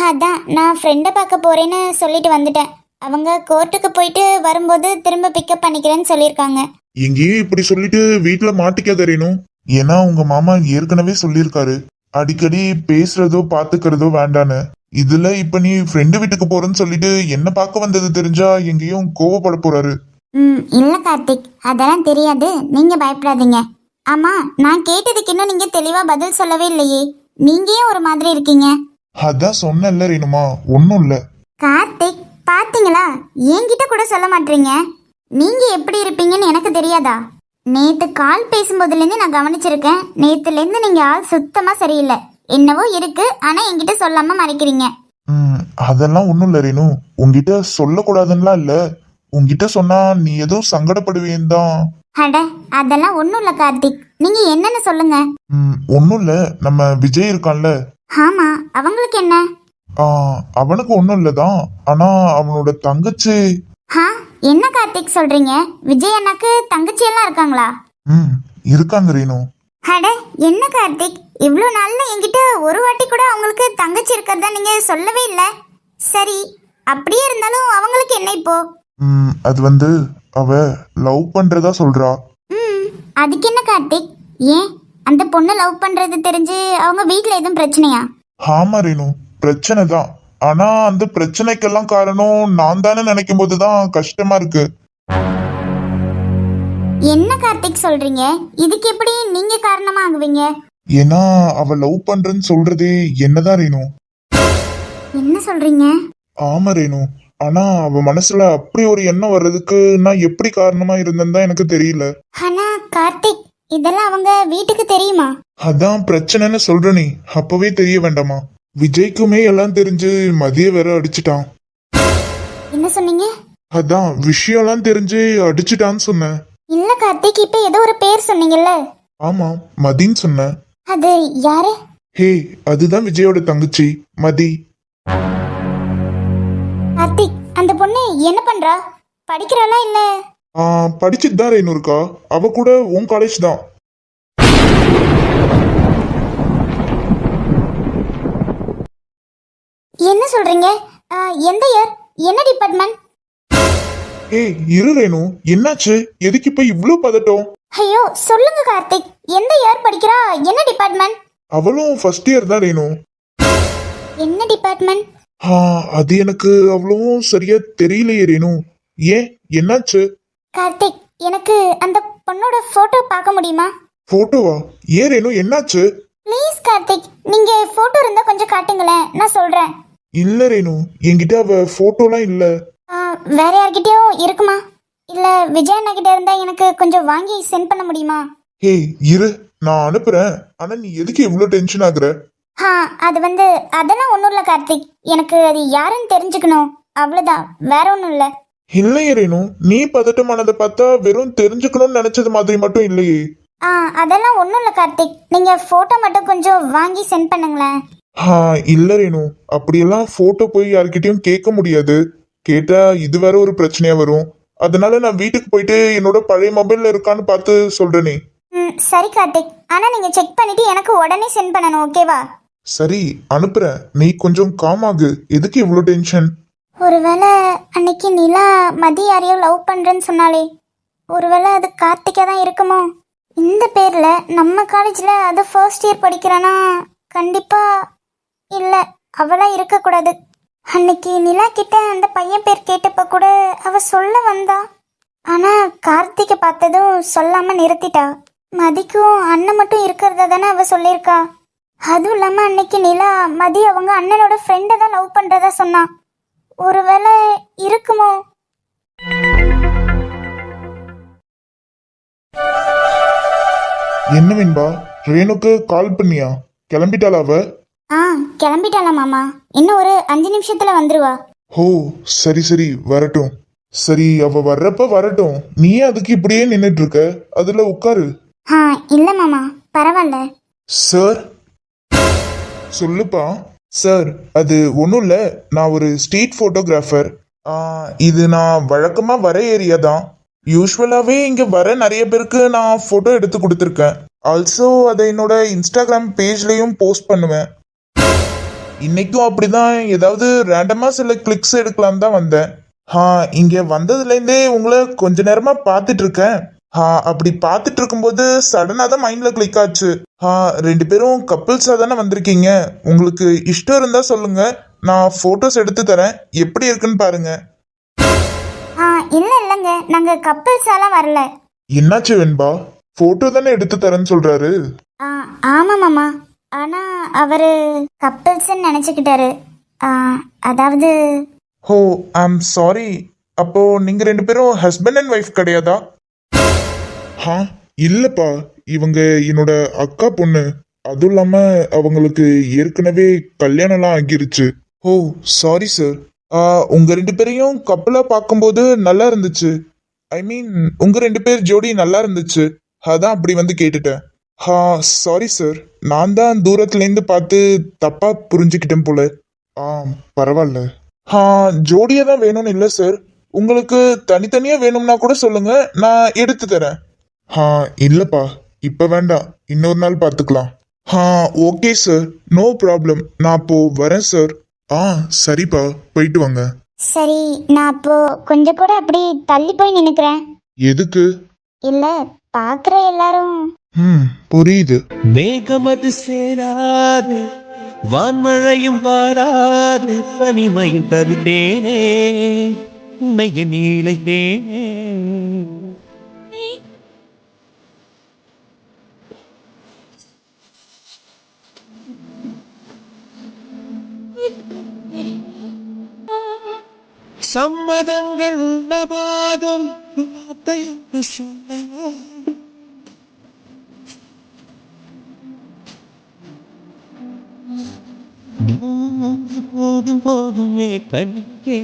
அதான் நான் ஃப்ரெண்டை பார்க்க போறேன்னு சொல்லிட்டு வந்துட்டேன். அவங்க கோர்ட்டுக்கு போயிட்டு வரும்போது திரும்ப பிக்கப் பண்ணிக்கிறேன்னு சொல்லியிருக்காங்க. எங்கேயும் இப்படி சொல்லிட்டு வீட்டுல மாட்டிக்காத ரேணு. ஏன்னா உங்க மாமா ஏற்கனவே சொல்லியிருக்காரு, அடிக்கடி பேசுறதோ பாத்துக்கிறதோ வேண்டான்னு. இதுல இப்ப நீ ஃப்ரெண்டு வீட்டுக்கு போறேன்னு சொல்லிட்டு என்ன பார்க்க வந்தது தெரிஞ்சா எங்கேயும் கோவப்பட போறாரு. இல்ல கார்த்திக், அதெல்லாம் தெரியாது, நீங்க பயப்படாதீங்க. ஆமா, நான் கேட்டதுக்கு இன்னும் நீங்க தெளிவா பதில் சொல்லவே இல்லையே. நீங்க ஏன் ஒரு மாதிரி இருக்கீங்க? அதான் சொன்னேன்ல ரேணுமா, ஒன்றும் இல்லை. கார்த்திக், பாத்தீங்களா, என்கிட்ட கூட சொல்ல மாட்டீங்க. நீங்க எப்படி இருப்பீங்கன்னு எனக்கு தெரியாதா? நேத்து கால் பேசும்போதுல இருந்து நான் கவனிச்சிருக்கேன். நேத்துல இருந்து நீங்க ஆள் சுத்தமா சரியில்லை. என்னவோ இருக்கு, ஆனா என்கிட்ட சொல்லாம மறைக்கிறீங்க. அதெல்லாம் ஒன்றும் இல்லை ரேணு, உங்ககிட்ட சொல்லக்கூடாதுன்னெலாம் இல்லை. உங்ககிட்ட சொன்னா நீ ஏதோ சங்கடப்படுவேன் தான். அட, அதெல்லாம் ஒண்ணும் இல்ல கார்த்திக், நீங்க என்னன்னு சொல்லுங்க. ஒன்றும் இல்லை, நம்ம விஜய் இருக்கான்ல, ஆமா, அவங்களுக்கு என்ன? அவனுக்கு ஒன்றும் இல்லைதான். ஆனா அவனோட தங்கச்சி. என்ன கார்த்திக் சொல்றீங்க? விஜய் அண்ணாக்கு தங்கச்சி எல்லாம் இருக்காங்களா? இருக்காங்க ரேணு. அட, என்ன கார்த்திக், இவ்வளவு நாள்ல என்கிட்ட ஒரு வாட்டி கூட அவங்களுக்கு தங்கச்சி இருக்கிறதா நீங்க சொல்லவே இல்ல. சரி, அப்படியே இருந்தாலும் அவங்களுக்கு என்ன இப்போ? அது வந்து அவ லவ் பண்றதா சொல்றா. அதுக்கு என்ன கார்த்திக்? ஏன் அந்த பொண்ணு லவ் பண்றது தெரிஞ்சு அவங்க வீட்ல எதுவும் பிரச்சனையா? ஆமா ரேணு, பிரச்சனை தான். ஆனா அந்த பிரச்சனைக்கெல்லாம் காரணம் நான் தானே நினைக்கும் போதுதான் கஷ்டமா இருக்கு. என்ன கார்த்திக் சொல்றீங்க? இதுக்கு எப்படி நீங்க காரணமா ஆகுவீங்க? ஏன்னா அவ லவ் பண்றேன்னு சொல்றதே என்னதான் ரேணு. என்ன சொல்றீங்க? ஆமா ரேணு, ஆனா அவ மனசுல அப்படி ஒரு எண்ணம் வர்றதுக்கு நான் எப்படி காரணமா இருந்தேன்னு தான் எனக்கு தெரியல. ஆனா கார்த்திக், இதெல்லாம் அவங்க வீட்டுக்கு தெரியுமா? அதான் பிரச்சனைன்னு சொல்ற, நீ அப்பவே தெரிய வேண்டாமா? விஜய்க்குமே எல்லாம் தெரிஞ்சு மதிய வேற அடிச்சிட்டான். என்ன சொன்னீங்க? அதான் விஷயம்லாம் தெரிஞ்சு அடிச்சிட்டான்னு சொன்னேன். இல்ல கார்த்திக், இப்ப ஏதோ ஒரு பேர் சொன்னீங்கல்ல? ஆமா, மதின்னு சொன்னேன். அது யாரு? ஹே, அதுதான் விஜயோட தங்கச்சி மதி. கார்த்திக், அந்த பொண்ணு என்ன பண்றா? படிக்கிறாளா இல்ல? படிச்சுட்டு தான் ரேணு இருக்கா. அவ கூட உன் காலேஜ் தான். என்ன சொல்றீங்க? எந்த இயர், என்ன டிபார்ட்மெண்ட்? ஏய் இரு ரேணு, என்னாச்சு? எதுக்கு இப்ப இவ்ளோ பதட்டம்? ஐயோ சொல்லுங்க கார்த்திக், எந்த இயர் படிக்கிறா, என்ன டிபார்ட்மெண்ட்? அவளும் ஃபர்ஸ்ட் இயர் தான் ரேணு. என்ன டிபார்ட்மெண்ட்? அது எனக்கு அவ்வளவும் சரியா தெரியலையே ரேணு. ஏன், என்னாச்சு? கார்த்திக், எனக்கு அந்த பொண்ணோட போட்டோ பார்க்க முடியுமா? போட்டோவா? ஏன் ரேணு, என்னாச்சு? ப்ளீஸ் கார்த்திக், நீங்க போட்டோ இருந்தா கொஞ்சம் காட்டுங்களேன், நான் சொல்றேன். இல்ல ரேணு, என்கிட்ட அவ போட்டோலாம் இல்ல. வேற யார்கிட்டயும் இருக்குமா? இல்ல விஜய் அண்ணா கிட்ட இருந்தா எனக்கு கொஞ்சம் வாங்கி சென்ட் பண்ண முடியுமா? ஏய் இரு, நான் அனுப்புறேன். ஆனா நீ எதுக்கு இவ்வளவு டென்ஷன் ஆகுற? அது வந்து அதெல்லாம் ஒண்ணும் இல்ல கார்த்திக், எனக்கு அது யாருன்னு தெரிஞ்சுக்கணும், அவ்வளவுதான், வேற ஒண்ணும் இல்ல. இல்லையே ரேணு, நீ பதட்டமானதை பார்த்தா வெறும் தெரிஞ்சுக்கணும்னு நினைச்சது மாதிரி மட்டும் இல்லையே. அதெல்லாம் ஒண்ணும் இல்ல கார்த்திக், நீங்க போட்டோ மட்டும் கொஞ்சம் வாங்கி சென்ட் பண்ணுங்களேன். இல்ல ரேணு, அப்படியெல்லாம் போட்டோ போய் யார்கிட்டயும் கேட்க முடியாது. கேட்டா இது வேற ஒரு பிரச்சனையா வரும். அதனால நான் வீட்டுக்கு போயிட்டு என்னோட பழைய மொபைல்ல இருக்கான்னு பார்த்து சொல்றேனே. சரி கார்த்திக், ஆனா நீங்க செக் பண்ணிட்டு எனக்கு உடனே சென்ட் பண்ணணும், ஓகேவா? சரி, அனுப்புறேன். நீ கொஞ்சம் காமாகு. எதுக்கு இவ்வளோ டென்ஷன்? ஒருவேளை அன்னைக்கு நிலா மதி யாரையோ லவ் பண்றேன்னு சொன்னாலே, ஒருவேளை அது கார்த்திகா தான் இருக்குமோ? இந்த பேர்ல நம்ம காலேஜ்ல அது ஃபர்ஸ்ட் இயர் படிக்கிறானா? கண்டிப்பா இல்ல, அவளா இருக்க கூடாது. அன்னைக்கு நிலா கிட்ட அந்த பையன் பேர் கேட்டப்ப கூட அவ சொல்ல வந்தா, ஆனா கார்த்திகை பார்த்ததும் சொல்லாம நிறுத்திட்டா. மதிக்கும் அண்ணன் மட்டும் இருக்கிறதா தானே அவ சொல்லியிருக்கா. அதுவும் இல்லாம அன்னைக்கு நிலா மதி அவங்க அண்ணனோட ஃப்ரெண்டை தான் லவ் பண்றதா சொன்னா. ஒருவேளை இருக்குமோ? என்ன வெண்பா, ரேணுக்கு கால் பண்ணியா? கிளம்பிட்டாளா அவ? கிளம்பிட்டாளா மாமா, இன்னும் ஒரு 5 நிமிஷத்துல வந்துருவா. ஓ சரி சரி, வரட்டும். சரி, அவ வர்றப்ப வரட்டும். நீ அதுக்கு இப்படியே நின்னுட்டு இருக்க, அதுல உட்காரு. இல்ல மாமா, பரவாயில்ல. சார் சொல்லுப்பா. சார், அது ஒன்றும் இல்லை, நான் ஒரு ஸ்ட்ரீட் ஃபோட்டோகிராஃபர். இது நான் வழக்கமாக வர ஏரியா தான். யூஸ்வலாகவே இங்கே வர நிறைய பேருக்கு நான் ஃபோட்டோ எடுத்து கொடுத்துருக்கேன். ஆல்சோ அதை என்னோட இன்ஸ்டாகிராம் பேஜ்லேயும் போஸ்ட் பண்ணுவேன். இன்னைக்கும் அப்படிதான் ஏதாவது ரேண்டமாக சில கிளிக்ஸ் எடுக்கலான்னு தான் வந்தேன். இங்கே வந்ததுலேருந்தே உங்களை கொஞ்ச நேரமாக பார்த்துட்டு இருக்கேன். அப்படி பார்த்துட்டு இருக்கும்போது சடனாக தான் மைண்டில் கிளிக் ஆச்சு. 2 பேரும் கப்பிள்ஸாக தானே வந்திருக்கீங்க. உங்களுக்கு இஷ்டம் இருந்தா சொல்லுங்க, நான் ஃபோட்டோஸ் எடுத்து தரேன். எப்படி இருக்குன்னு பாருங்க. இல்ல இல்லங்க, இல்லைங்க, நாங்க கப்பல்ஸ் எல்லாம் வரல. என்னாச்சு வெண்பா? போட்டோ தானே எடுத்து தரேன்னு சொல்றாரு. ஆ, ஆமா மாமா. ஆனா அவரு கப்பல்ஸ்ன்னு நினைச்சுக்கிட்டாரு. ஆ, அதாவது ஓ ஐம் சாரி. அப்போ நீங்க ரெண்டு பேரும் ஹஸ்பண்ட் அண்ட் ஒய்ஃப் கிடையாதா? ஹா, இல்லப்பா, இவங்க என்னோட அக்கா பொண்ணு. அதுவும் இல்லாம அவங்களுக்கு ஏற்கனவே கல்யாணம்லாம் ஆகிருச்சு. ஓ சாரி சார். உங்க ரெண்டு பேரையும் கப்பலா பார்க்கும்போது நல்லா இருந்துச்சு. ஐ மீன் உங்க ரெண்டு பேர் ஜோடி நல்லா இருந்துச்சு. அதான் அப்படி வந்து கேட்டுட்டேன். Sorry sir. நான் தான் தூரத்துல இருந்து பார்த்து தப்பா புரிஞ்சுக்கிட்டேன் போல. ஆ, பரவாயில்ல. ஜோடியா தான் வேணும்னு இல்லை சார். உங்களுக்கு தனித்தனியா வேணும்னா கூட சொல்லுங்க, நான் எடுத்து தரேன். இல்லப்பா, இப்ப வேண்டாம், இன்னொரு நாள் பார்த்துக்கலாம். Okay sir, no problem. நான் அப்போ வரேன் சார். சரிப்பா, போயிட்டு வாங்க. சரி, நான் அப்போ கொஞ்சம் கூட அப்படி தள்ளி போய் நின்னுக்கிறேன். எதுக்கு? இல்ல, பாக்குற எல்லாரும் புரியுது. மேகமது சேராது வான்மழையும் வாராது தனிமையும் தருதேனே உன்னைய நீளைத்தேனே. சம்மதங்கள் உள்ளபாதும் வார்த்தை என்று சொல்ல போதும் போதுமே கண்கே.